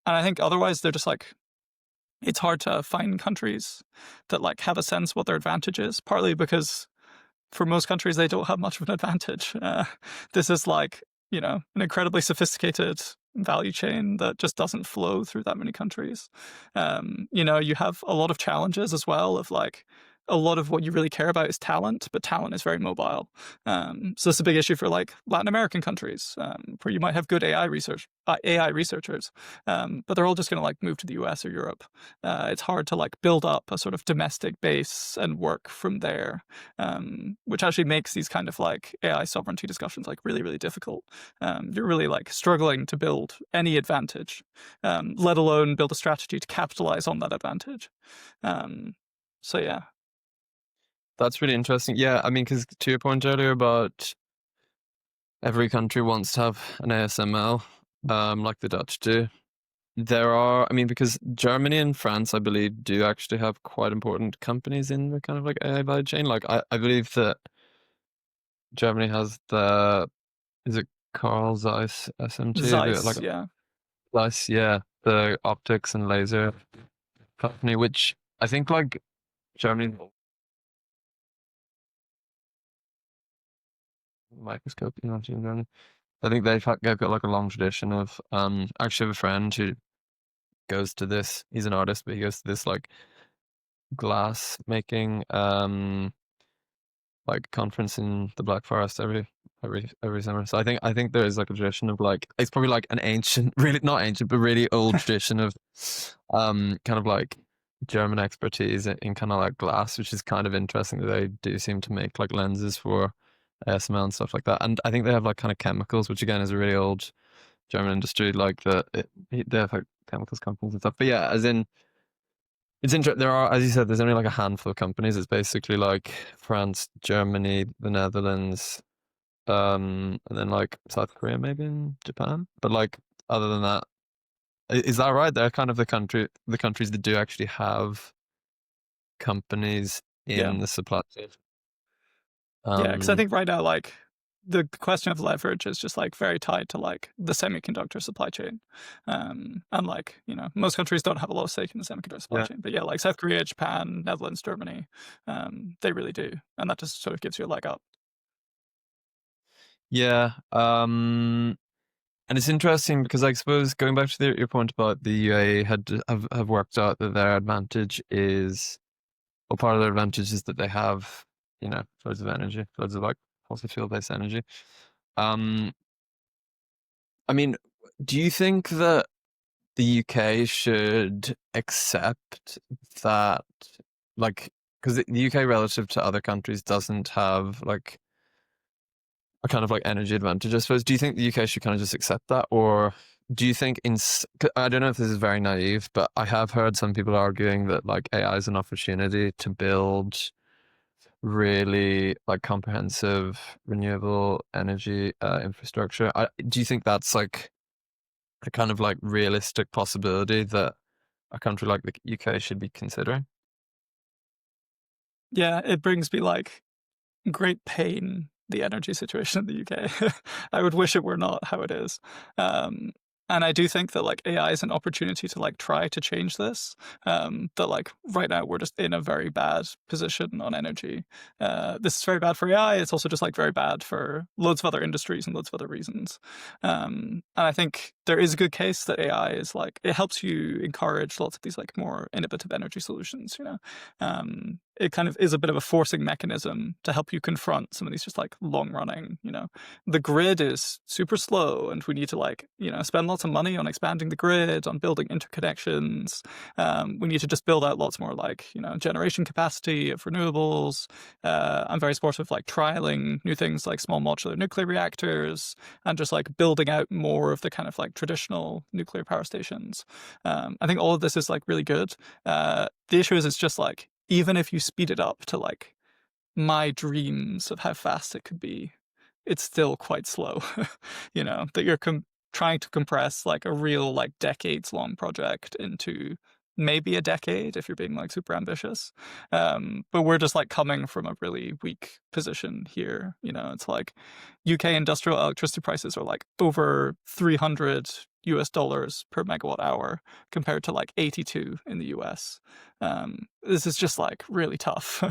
And I think otherwise they're just like, it's hard to find countries that like have a sense what their advantage is, partly because for most countries they don't have much of an advantage. This is like, an incredibly sophisticated value chain that just doesn't flow through that many countries. You have a lot of challenges as well of like, a lot of what you really care about is talent, but talent is very mobile. So it's a big issue for like Latin American countries, where you might have good AI researchers, but they're all just going to like move to the US or Europe. It's hard to like build up a sort of domestic base and work from there, which actually makes these kind of like AI sovereignty discussions like really, really difficult. You're really like struggling to build any advantage, let alone build a strategy to capitalize on that advantage. So yeah. That's really interesting. Yeah, I mean, because to your point earlier about every country wants to have an ASML, like the Dutch do. There are, I mean, because Germany and France, I believe, do actually have quite important companies in the kind of like AI value chain. Like, I believe that Germany has is it Carl Zeiss SMT? Like Zeiss, yeah. Zeiss, yeah, the optics and laser company, which I think like Germany microscope, you know, machine learning. I think they've got like a long tradition of I actually have a friend who goes to this. He's an artist, but he goes to this like glass making like conference in the Black Forest every summer. So I think there is like a tradition of like it's probably like an ancient, really not ancient, but really old tradition of kind of like German expertise in kind of like glass, which is kind of interesting that they do seem to make like lenses for ASML and stuff like that. And I think they have like kind of chemicals, which again is a really old German industry, like they have like chemicals companies and stuff. But yeah, as in it's interesting. There are, as you said, there's only like a handful of companies. It's basically like France, Germany, the Netherlands, and then like South Korea, maybe, and Japan. But like other than that, is that right? They're kind of the countries that do actually have companies Yeah. in the supply chain. Yeah, because I Um, think right now, like the question of leverage is just like very tied to like the semiconductor supply chain, and like most countries don't have a lot of stake in the semiconductor supply yeah, chain, but yeah, like South Korea, Japan, Netherlands, Germany, they really do, and that just sort of gives you a leg up. yeah. And it's interesting because I suppose going back to your point about the UAE have worked out that their advantage is, well, part of their advantage is that they have, loads of energy, loads of like fossil fuel based energy. Um, I mean, do you think that the UK should accept that, like, because the UK relative to other countries doesn't have like a kind of like energy advantage, I suppose. Do you think the UK should kind of just accept that, or do you think I don't know if this is very naive, but I have heard some people arguing that like AI is an opportunity to build really like comprehensive renewable energy infrastructure. Do you think that's like a kind of like realistic possibility that a country like the UK should be considering? Yeah, it brings me like great pain, the energy situation in the UK. I would wish it were not how it is. Um, and I do think that like AI is an opportunity to like try to change this. That like right now we're just in a very bad position on energy. This is very bad for AI. It's also just like very bad for loads of other industries and loads of other reasons. And I think there is a good case that AI is like it helps you encourage lots of these like more innovative energy solutions. It kind of is a bit of a forcing mechanism to help you confront some of these just like long running, the grid is super slow and we need to like, spend lots of money on expanding the grid, on building interconnections. We need to just build out lots more like, generation capacity of renewables. I'm very supportive of like trialing new things like small modular nuclear reactors and just like building out more of the kind of like traditional nuclear power stations. I think all of this is like really good. The issue is it's just like, even if you speed it up to like my dreams of how fast it could be, it's still quite slow. That you're trying to compress like a real like decades long project into maybe a decade if you're being like super ambitious. But we're just like coming from a really weak position here. It's like UK industrial electricity prices are like over 300 US dollars per megawatt hour compared to like 82 in the US. This is just like really tough.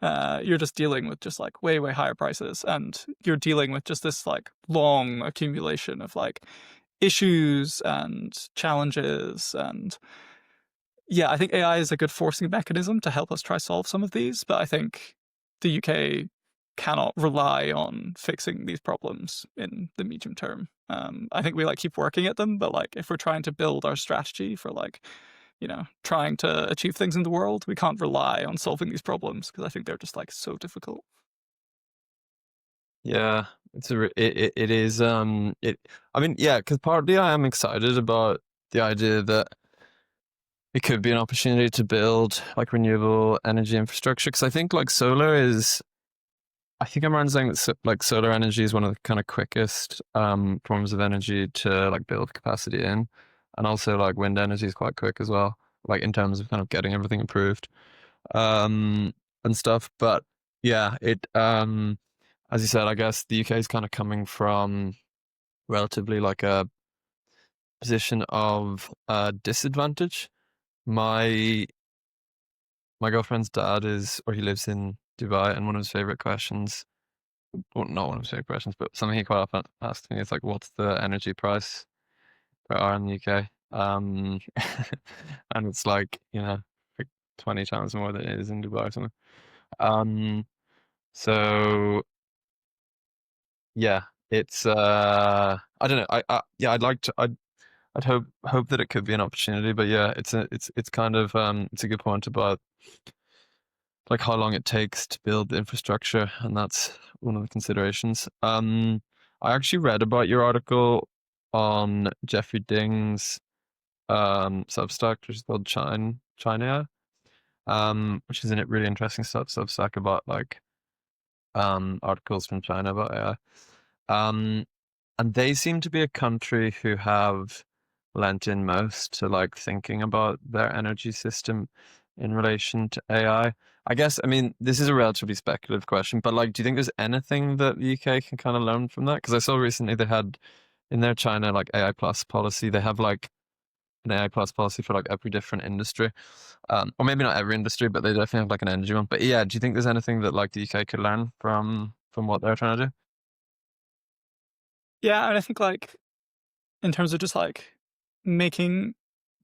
You're just dealing with just like way, way higher prices, and you're dealing with just this like long accumulation of like issues and challenges. And yeah, I think AI is a good forcing mechanism to help us try solve some of these, but I think the UK cannot rely on fixing these problems in the medium term. I think we like keep working at them, but like if we're trying to build our strategy for like, trying to achieve things in the world, we can't rely on solving these problems because I think they're just like so difficult. Yeah, it is I mean, yeah, because partly I am excited about the idea that it could be an opportunity to build like renewable energy infrastructure, because I think like solar is, I think I'm right in saying that like solar energy is one of the kind of quickest forms of energy to like build capacity in, and also like wind energy is quite quick as well, like in terms of kind of getting everything improved um and stuff. But yeah, it as you said, I guess the UK is kind of coming from relatively like a position of disadvantage. My my girlfriend's dad is, or he lives in Dubai, and one of his favorite questions well, not one of his favorite questions, but something he quite often asks me is like, what's the energy price per hour in the UK? And it's like, like 20 times more than it is in Dubai or something. Um, so yeah, it's I don't know. Yeah, I'd hope that it could be an opportunity, but yeah, it's kind of it's a good point about like how long it takes to build the infrastructure, and that's one of the considerations. I actually read about your article on Jeffrey Ding's Substack, which is called China, which is a really interesting Substack about like articles from China about AI. Um, and they seem to be a country who have lent in most to like thinking about their energy system in relation to AI. I guess, I mean, this is a relatively speculative question, but like, do you think there's anything that the UK can kind of learn from that? Because I saw recently they had in their China like AI plus policy, they have like an AI plus policy for like every different industry. Or maybe not every industry, but they definitely have like an energy one. But yeah, do you think there's anything that like the UK could learn from what they're trying to do? Yeah, and I think like in terms of just like making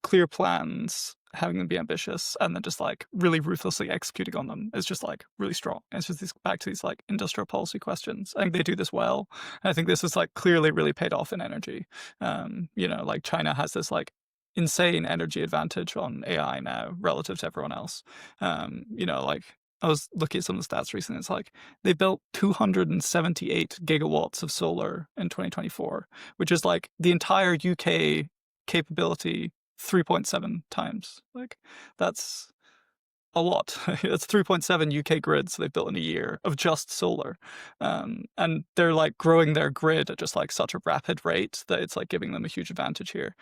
clear plans, having them be ambitious, and then just like really ruthlessly executing on them is just like really strong. And it's just back to these like industrial policy questions. I think they do this well. And I think this is like clearly really paid off in energy. Like China has this like insane energy advantage on AI now relative to everyone else. Like I was looking at some of the stats recently. It's like they built 278 gigawatts of solar in 2024, which is like the entire UK capability 3.7 times. Like that's a lot. It's 3.7 UK grids they've built in a year of just solar. And they're like growing their grid at just like such a rapid rate that it's like giving them a huge advantage here.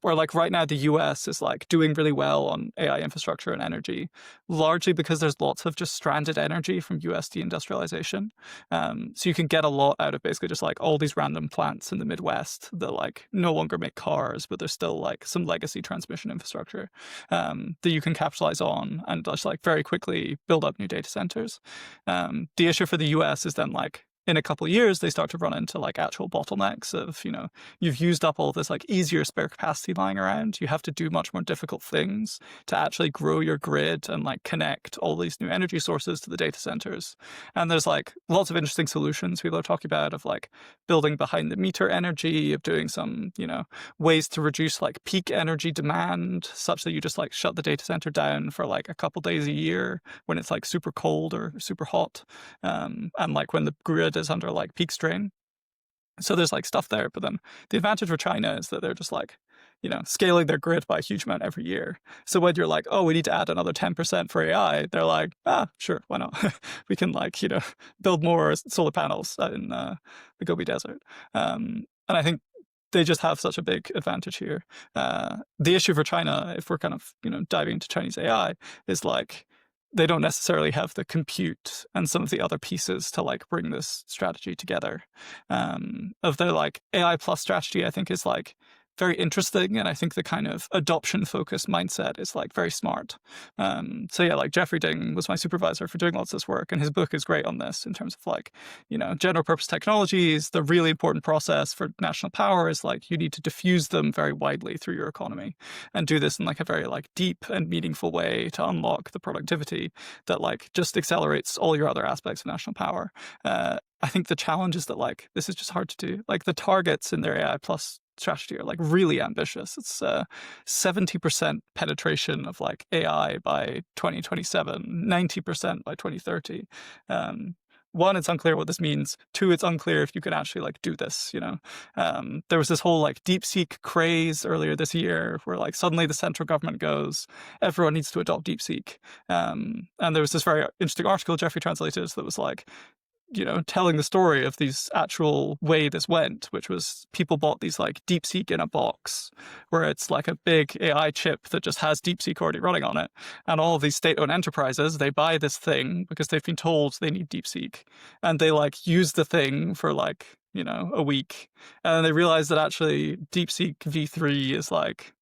Where like right now the US is like doing really well on AI infrastructure and energy, largely because there's lots of just stranded energy from US deindustrialization. So you can get a lot out of basically just like all these random plants in the Midwest that like no longer make cars, but there's still like some legacy transmission infrastructure that you can capitalize on and just like very quickly build up new data centers. The issue for the US is then like in a couple of years they start to run into like actual bottlenecks of you've used up all this like easier spare capacity lying around. You have to do much more difficult things to actually grow your grid and like connect all these new energy sources to the data centers. And there's like lots of interesting solutions people are talking about of like building behind the meter energy, of doing some ways to reduce like peak energy demand such that you just like shut the data center down for like a couple days a year when it's like super cold or super hot, and like when the grid is under like peak strain. So there's like stuff there, but then the advantage for China is that they're just like, scaling their grid by a huge amount every year. So when you're like, oh, we need to add another 10% for AI, they're like, sure, why not? We can like, build more solar panels in the Gobi Desert. And I think they just have such a big advantage here. The issue for China, if we're kind of, diving into Chinese AI, is like they don't necessarily have the compute and some of the other pieces to like bring this strategy together. Of their like AI plus strategy, I think is like very interesting, and I think the kind of adoption focused mindset is like very smart. So yeah, like Jeffrey Ding was my supervisor for doing lots of this work, and his book is great on this in terms of like general purpose technologies. The really important process for national power is like you need to diffuse them very widely through your economy and do this in like a very like deep and meaningful way to unlock the productivity that like just accelerates all your other aspects of national power. I think the challenge is that like this is just hard to do. Like the targets in their AI plus strategy are like really ambitious. It's 70% penetration of like AI by 2027, 90% by 2030. One, it's unclear what this means. Two, it's unclear if you can actually like do this. There was this whole like DeepSeek craze earlier this year where like suddenly the central government goes, everyone needs to adopt DeepSeek. And there was this very interesting article Jeffrey translated that was like, telling the story of these actual way this went, which was people bought these like DeepSeek in a box where it's like a big AI chip that just has DeepSeek already running on it. And all of these state-owned enterprises, they buy this thing because they've been told they need DeepSeek. And they like use the thing for like, a week. And they realize that actually DeepSeek V3 is like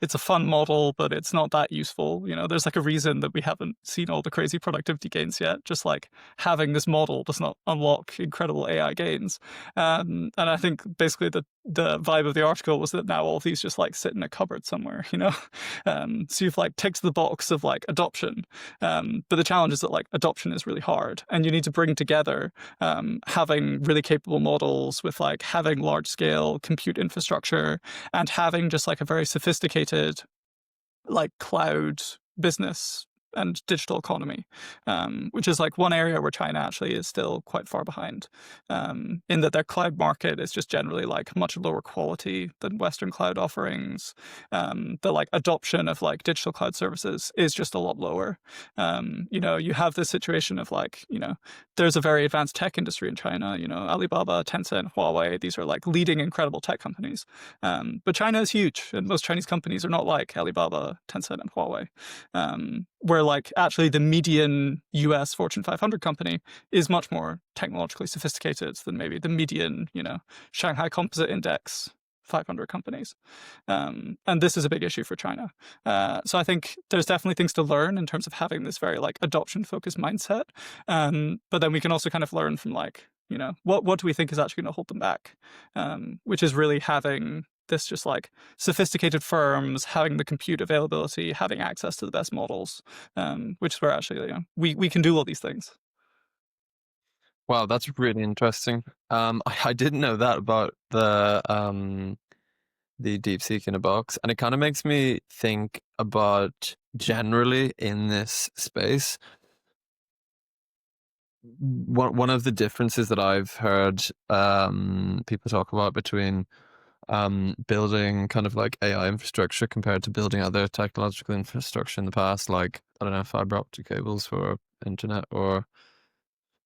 it's a fun model, but it's not that useful. There's like a reason that we haven't seen all the crazy productivity gains yet. Just like having this model does not unlock incredible AI gains. And I think basically the vibe of the article was that now all of these just like sit in a cupboard somewhere, so you've like ticked the box of like adoption. But the challenge is that like adoption is really hard, and you need to bring together having really capable models with like having large scale compute infrastructure and having just like a very sophisticated like cloud business and digital economy, which is like one area where China actually is still quite far behind, in that their cloud market is just generally like much lower quality than Western cloud offerings. The like adoption of like digital cloud services is just a lot lower. You have this situation of like, there's a very advanced tech industry in China, Alibaba, Tencent, Huawei, these are like leading incredible tech companies. But China is huge, and most Chinese companies are not like Alibaba, Tencent, and Huawei. Where like actually the median US Fortune 500 company is much more technologically sophisticated than maybe the median, Shanghai Composite Index 500 companies. And this is a big issue for China. So I think there's definitely things to learn in terms of having this very like adoption focused mindset. But then we can also kind of learn from like, what do we think is actually going to hold them back? Which is really having this just like sophisticated firms having the compute availability, having access to the best models, which is where actually we can do all these things. Wow, that's really interesting. I didn't know that about the DeepSeek in a box, and it kind of makes me think about generally in this space. One of the differences that I've heard people talk about between building kind of like AI infrastructure compared to building other technological infrastructure in the past, like I don't know, fiber optic cables for internet or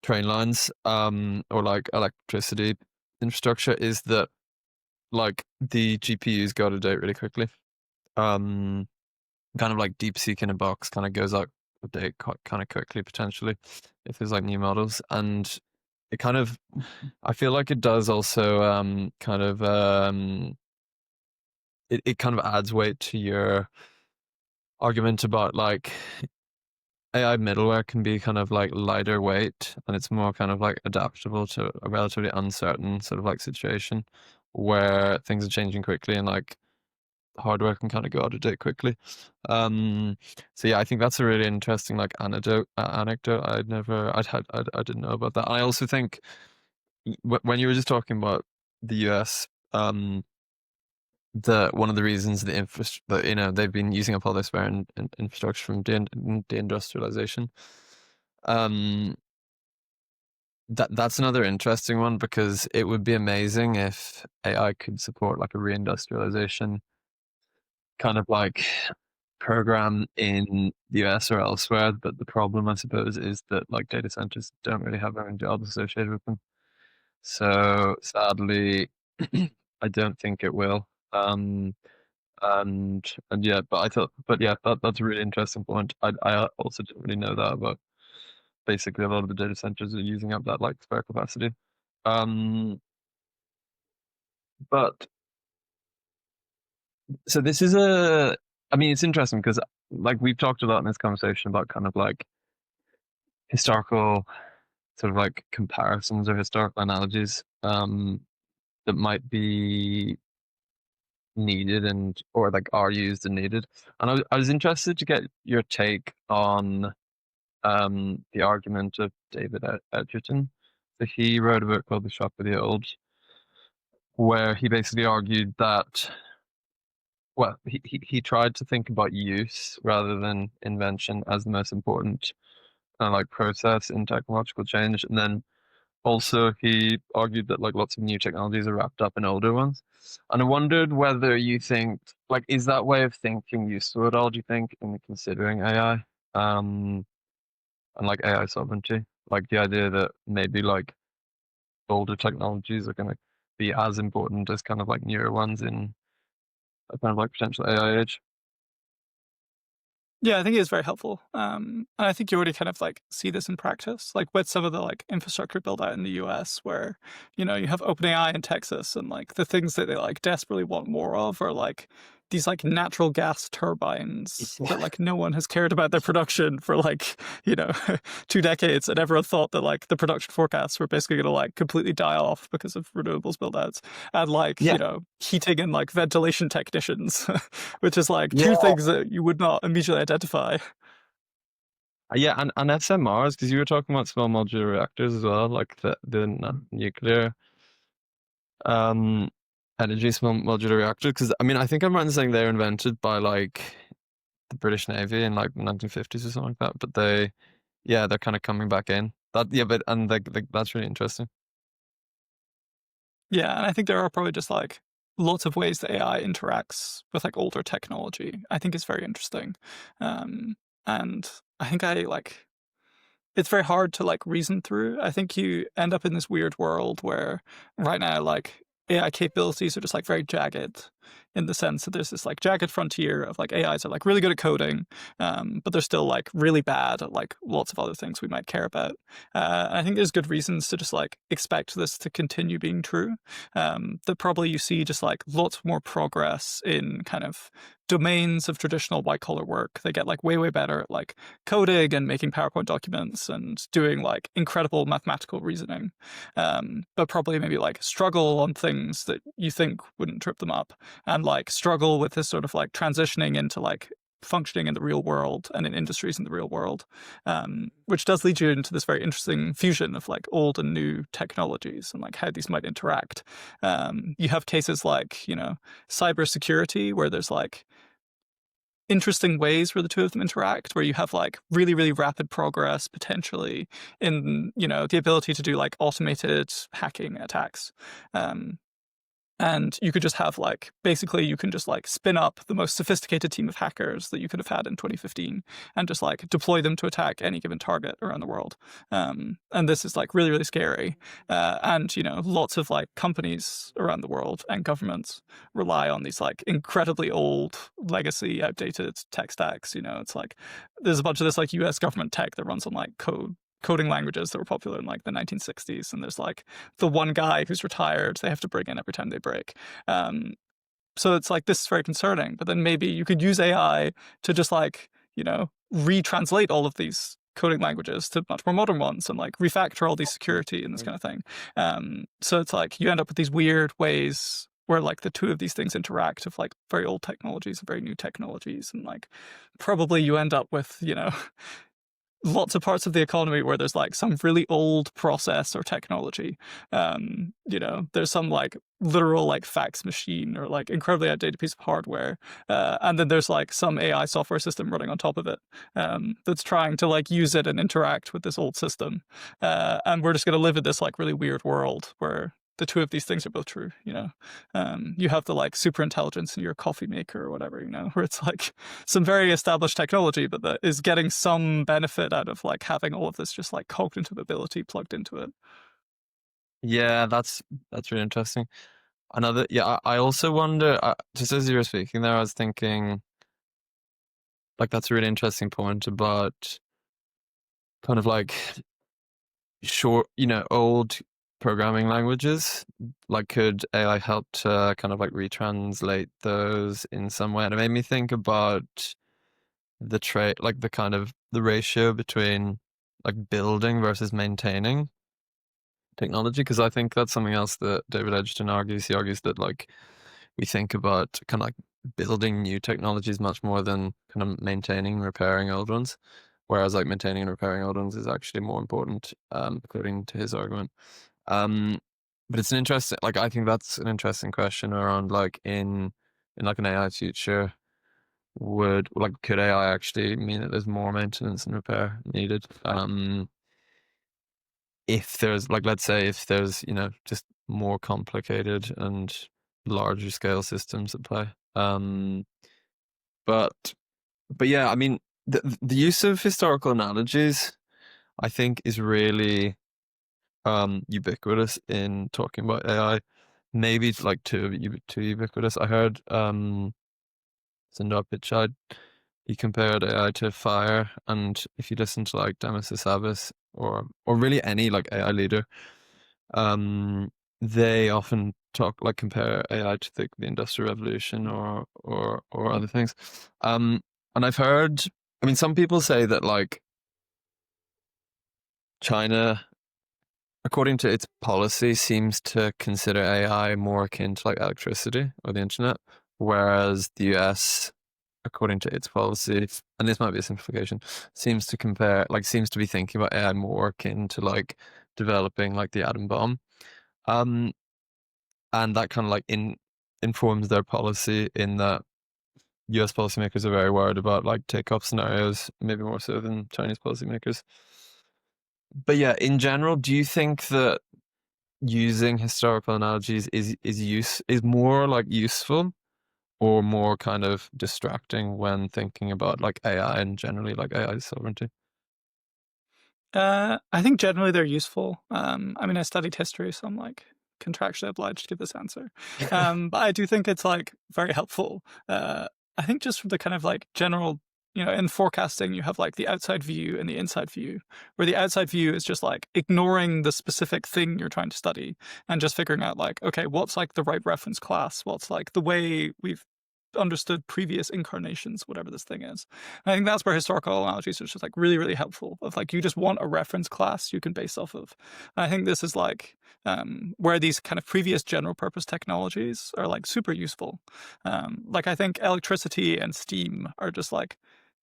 train lines, or like electricity infrastructure, is that like the GPUs go out of date really quickly. Kind of like DeepSeek in a box kind of goes out of date kind of quickly potentially if there's like new models, and it kind of, I feel like it does also kind of it kind of adds weight to your argument about like AI middleware can be kind of like lighter weight, and it's more kind of like adaptable to a relatively uncertain sort of like situation where things are changing quickly, and like hardware can kind of go out of date quickly. So yeah, I think that's a really interesting like anecdote. I didn't know about that. I also think when you were just talking about the US, the one of the reasons the infrastructure, they've been using up all this spare infrastructure from deindustrialization. Um, that's another interesting one, because it would be amazing if AI could support like a reindustrialization kind of like program in the US or elsewhere. But the problem, I suppose, is that like data centers don't really have their own jobs associated with them. So sadly, I don't think it will. And yeah, but I thought, but yeah, that's a really interesting point. I also didn't really know that, but basically a lot of the data centers are using up that like spare capacity. Um, but so this is I mean, it's interesting because like we've talked a lot in this conversation about kind of like historical sort of like comparisons or historical analogies that might be needed and or like are used and needed. And I was interested to get your take on the argument of David Edgerton. So he wrote a book called The Shock of the Old, where he basically argued that, well, he tried to think about use rather than invention as the most important kind of like process in technological change. And then also he argued that like lots of new technologies are wrapped up in older ones. And I wondered whether you think, like, is that way of thinking useful at all, do you think, in considering AI? And like AI sovereignty, like the idea that maybe like older technologies are going to be as important as kind of like newer ones in a kind of like potential AI age. Yeah, I think it is very helpful. And I think you already kind of like see this in practice, like with some of the like infrastructure build out in the US where, you have OpenAI in Texas, and like the things that they like desperately want more of are like, these like natural gas turbines that like no one has cared about their production for like, you know, 2 decades, and everyone thought that like the production forecasts were basically going to like completely die off because of renewables build outs, and like, you Yeah, know, heating and like ventilation technicians, which is like two yeah, things that you would not immediately identify. yeah, and SMRs, because you were talking about small modular reactors as well, like the nuclear um energy small modular reactor. Because I mean, I think I'm right in saying they're invented by like the British Navy in like the 1950s or something like that. But yeah, they're kind of coming back in. That yeah, but and that's really interesting. Yeah, and I think there are probably just like lots of ways that AI interacts with like older technology. I think is very interesting, um, and I think I like it's very hard to like reason through. I think you end up in this weird world where right now like AI capabilities are just like very jagged in the sense that there's this like jagged frontier of like AIs are like really good at coding, but they're still like really bad at like lots of other things we might care about. I think there's good reasons to just like expect this to continue being true. That probably you see just like lots more progress in kind of domains of traditional white collar work. They get like way better at like coding and making PowerPoint documents and doing like incredible mathematical reasoning, but probably maybe like struggle on things that you think wouldn't trip them up, and like struggle with this sort of like transitioning into like functioning in the real world and in industries in the real world, which does lead you into this very interesting fusion of like old and new technologies and like how these might interact. You have cases like, you know, cybersecurity, where there's like interesting ways where the two of them interact, where you have like really rapid progress potentially in, you know, the ability to do like automated hacking attacks. um, and you could just have like basically you can just like spin up the most sophisticated team of hackers that you could have had in 2015 and just like deploy them to attack any given target around the world. And this is like really scary. And you know, lots of like companies around the world and governments rely on these like incredibly old legacy outdated tech stacks. You know, it's like there's a bunch of this like US government tech that runs on like coding languages that were popular in like the 1960s, and there's like the one guy who's retired they have to bring in every time they break. um, so it's like this is very concerning, but then maybe you could use AI to just like, you know, retranslate all of these coding languages to much more modern ones and like refactor all these security and this kind of thing. So it's like you end up with these weird ways where like the two of these things interact of like very old technologies and very new technologies, and like probably you end up with, you know, lots of parts of the economy where there's like some really old process or technology. You know, there's some like literal like fax machine or like incredibly outdated piece of hardware, and then there's like some AI software system running on top of it, that's trying to like use it and interact with this old system. And we're just going to live in this like really weird world where the two of these things are both true, you know. You have the like super intelligence in your coffee maker or whatever, you know, where it's like some very established technology, but that is getting some benefit out of like having all of this just like cognitive ability plugged into it. Yeah, that's really interesting. Another, yeah, I also wonder, just as you were speaking there, I was thinking, like, that's a really interesting point about kind of like short, old programming languages. Like, could AI help to kind of like retranslate those in some way? And it made me think about the trait, like the kind of the ratio between like building versus maintaining technology, because I think that's something else that David Edgerton argues. He argues that like we think about kind of like building new technologies much more than kind of maintaining and repairing old ones, whereas like maintaining and repairing old ones is actually more important, according to his argument. Um, but it's an interesting, like I think that's an interesting question around like in like an AI future, would like could AI actually mean that there's more maintenance and repair needed? If there's like, let's say if there's, just more complicated and larger scale systems at play. But yeah, I mean, the use of historical analogies, I think, is really ubiquitous in talking about AI. Maybe it's like too ubiquitous. I heard Sundar Pichai, he compared AI to fire, and if you listen to like Demis Hassabis or really any like AI leader, um, they often talk like compare AI to the Industrial Revolution or other things. And I've heard, I mean, some people say that like China, according to its policy, seems to consider AI more akin to like electricity or the internet, whereas the US, according to its policy, and this might be a simplification, seems to be thinking about AI more akin to like developing like the atom bomb. Um, and that kind of like informs their policy in that US policymakers are very worried about like takeoff scenarios, maybe more so than Chinese policymakers. But yeah, in general, do you think that using historical analogies is more like useful or more kind of distracting when thinking about like AI and generally like AI sovereignty? I think generally they're useful. I mean, I studied history, so I'm like contractually obliged to give this answer. But I do think it's like very helpful. I think just from the kind of like general, in forecasting, you have like the outside view and the inside view, where the outside view is just like ignoring the specific thing you're trying to study and just figuring out like, okay, what's like the right reference class? What's like the way we've understood previous incarnations, whatever this thing is. And I think that's where historical analogies are just like really, really helpful. Of like you just want a reference class you can base off of. And I think this is like where these kind of previous general purpose technologies are like super useful. Like I think electricity and steam are just like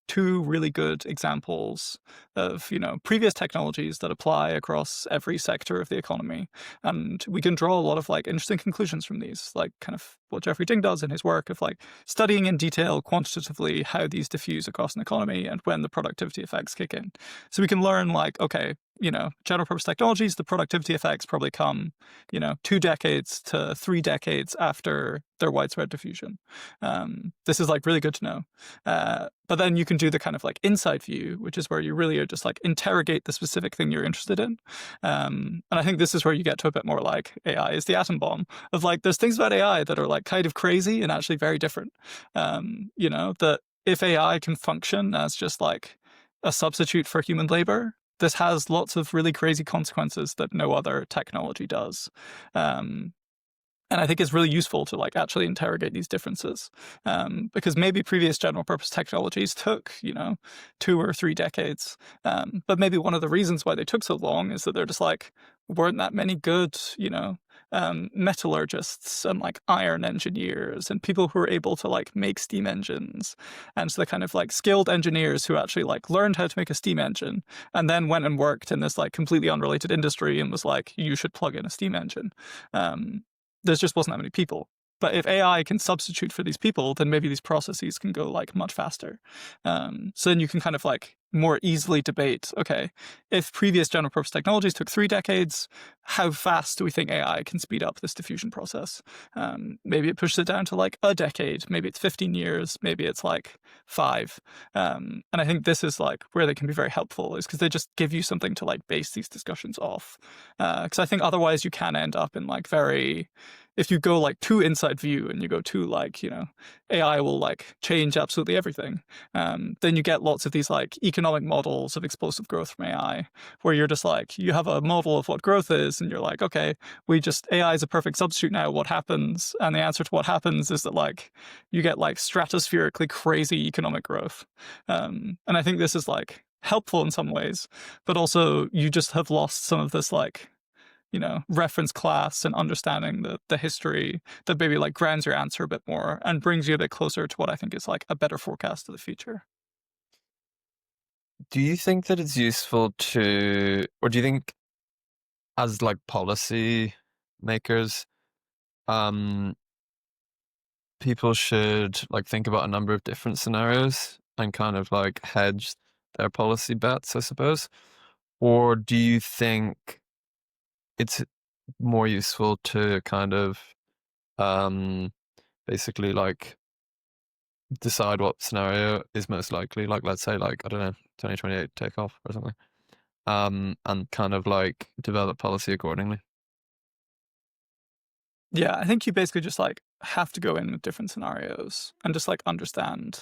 two really good examples of previous technologies that apply across every sector of the economy, and we can draw a lot of like interesting conclusions from these, like kind of what Jeffrey Ding does in his work of like studying in detail quantitatively how these diffuse across an economy and when the productivity effects kick in. So we can learn like, okay, general purpose technologies, the productivity effects probably come 2 decades to 3 decades after their widespread diffusion. This is like really good to know. But then you can do the kind of like inside view, which is where you really are just like interrogate the specific thing you're interested in. And I think this is where you get to a bit more like AI is the atom bomb of like, there's things about AI that are like kind of crazy and actually very different. That if AI can function as just like a substitute for human labor, this has lots of really crazy consequences that no other technology does. And I think it's really useful to like actually interrogate these differences, because maybe previous general purpose technologies took 2 or 3 decades, but maybe one of the reasons why they took so long is that there just like weren't that many good metallurgists and like iron engineers and people who were able to like make steam engines, and so the kind of like skilled engineers who actually like learned how to make a steam engine and then went and worked in this like completely unrelated industry and was like, you should plug in a steam engine. There just wasn't that many people. But if AI can substitute for these people, then maybe these processes can go like much faster. So then you can kind of like more easily debate, okay, if previous general purpose technologies took 3 decades, how fast do we think AI can speed up this diffusion process? Maybe it pushes it down to like a decade, maybe it's 15 years, maybe it's like 5. And I think this is like where they can be very helpful, is because they just give you something to like base these discussions off. Because I think otherwise you can end up in like if you go like too inside view and you go too like, AI will like change absolutely everything, then you get lots of these like economic models of explosive growth from AI, where you're just like, you have a model of what growth is and you're like, okay, AI is a perfect substitute now, what happens? And the answer to what happens is that like you get like stratospherically crazy economic growth. And I think this is like helpful in some ways, but also you just have lost some of this like reference class and understanding the history that maybe like grounds your answer a bit more and brings you a bit closer to what I think is like a better forecast of the future. Do you think that it's useful or do you think as like policy makers, um, people should like think about a number of different scenarios and kind of like hedge their policy bets, I suppose? Or do you think it's more useful to kind of um basically like decide what scenario is most likely, like let's say like I don't know 2028 takeoff or something, and kind of like develop policy accordingly? Yeah, I think you basically just like have to go in with different scenarios and just like understand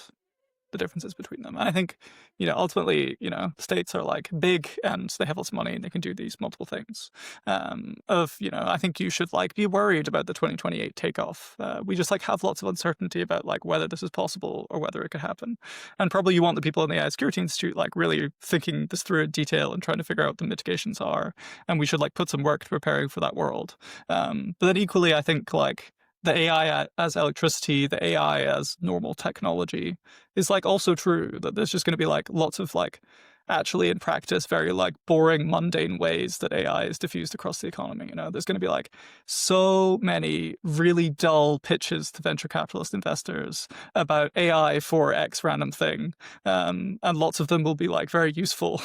the differences between them. And I think, ultimately, states are like big and they have lots of money and they can do these multiple things. I think you should like be worried about the 2028 takeoff. We just like have lots of uncertainty about like whether this is possible or whether it could happen. And probably you want the people in the AI Security Institute like really thinking this through in detail and trying to figure out what the mitigations are. And we should like put some work to preparing for that world. But then equally, I think like the AI as electricity, the AI as normal technology is like also true that there's just going to be like lots of like actually in practice very like boring mundane ways that AI is diffused across the economy. There's going to be like so many really dull pitches to venture capitalist investors about AI for X random thing, and lots of them will be like very useful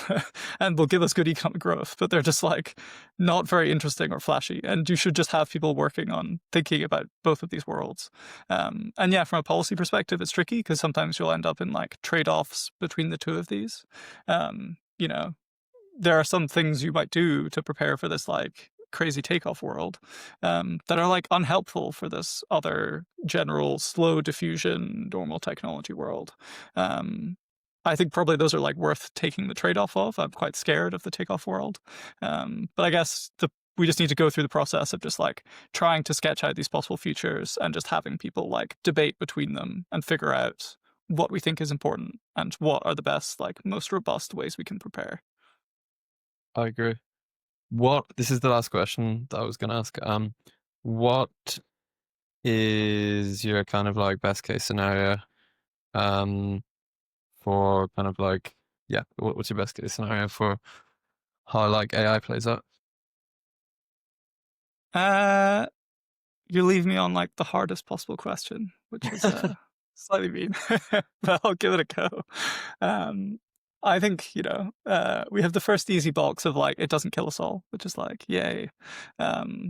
and will give us good economic growth, but they're just like not very interesting or flashy, and you should just have people working on thinking about both of these worlds. And yeah, from a policy perspective, it's tricky because sometimes you'll end up in like trade-offs between the two of these. You know, there are some things you might do to prepare for this like crazy takeoff world that are like unhelpful for this other general slow diffusion normal technology world. I think probably those are like worth taking the trade-off of. I'm quite scared of the takeoff world, but I guess we just need to go through the process of just like trying to sketch out these possible futures and just having people like debate between them and figure out what we think is important and what are the best, like most robust ways we can prepare. I agree. This is the last question that I was going to ask. What is your kind of like best case scenario for kind of like, yeah, what's your best case scenario for how like AI plays out? Uh, you leave me on like the hardest possible question, which is slightly mean, but I'll give it a go. Um, I think, we have the first easy box of like, it doesn't kill us all, which is like, yay.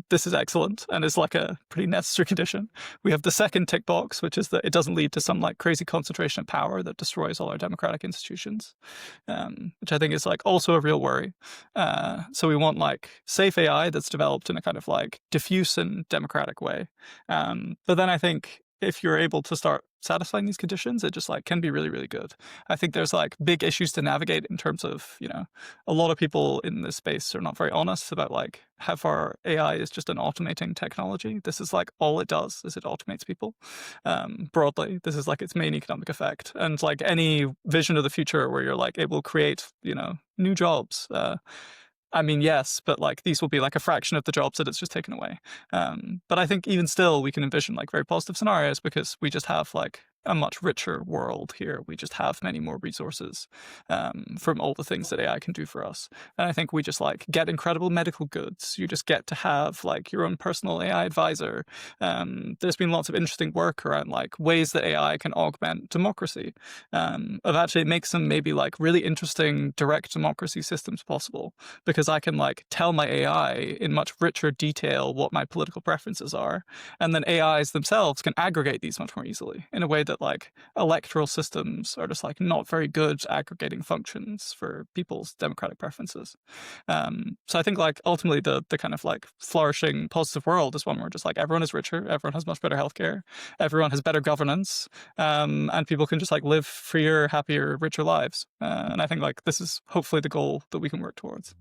This is excellent and is like a pretty necessary condition. We have the second tick box, which is that it doesn't lead to some like crazy concentration of power that destroys all our democratic institutions, which I think is like also a real worry. So we want like safe AI that's developed in a kind of like diffuse and democratic way. But then I think if you're able to start satisfying these conditions, it just like can be really, really good. I think there's like big issues to navigate in terms of, a lot of people in this space are not very honest about like how far AI is just an automating technology. This is like all it does is it automates people. Broadly, this is like its main economic effect. And like any vision of the future where you're like able to create, new jobs, I mean, yes, but like these will be like a fraction of the jobs that it's just taken away. But I think even still, we can envision like very positive scenarios because we just have like a much richer world here. We just have many more resources from all the things that AI can do for us. And I think we just like get incredible medical goods. You just get to have like your own personal AI advisor. There's been lots of interesting work around like ways that AI can augment democracy. Of actually make some maybe like really interesting direct democracy systems possible because I can like tell my AI in much richer detail what my political preferences are. And then AIs themselves can aggregate these much more easily in a way that like electoral systems are just like not very good aggregating functions for people's democratic preferences. So I think like ultimately the kind of like flourishing positive world is one where just like everyone is richer, everyone has much better healthcare, everyone has better governance, and people can just like live freer, happier, richer lives. And I think like this is hopefully the goal that we can work towards.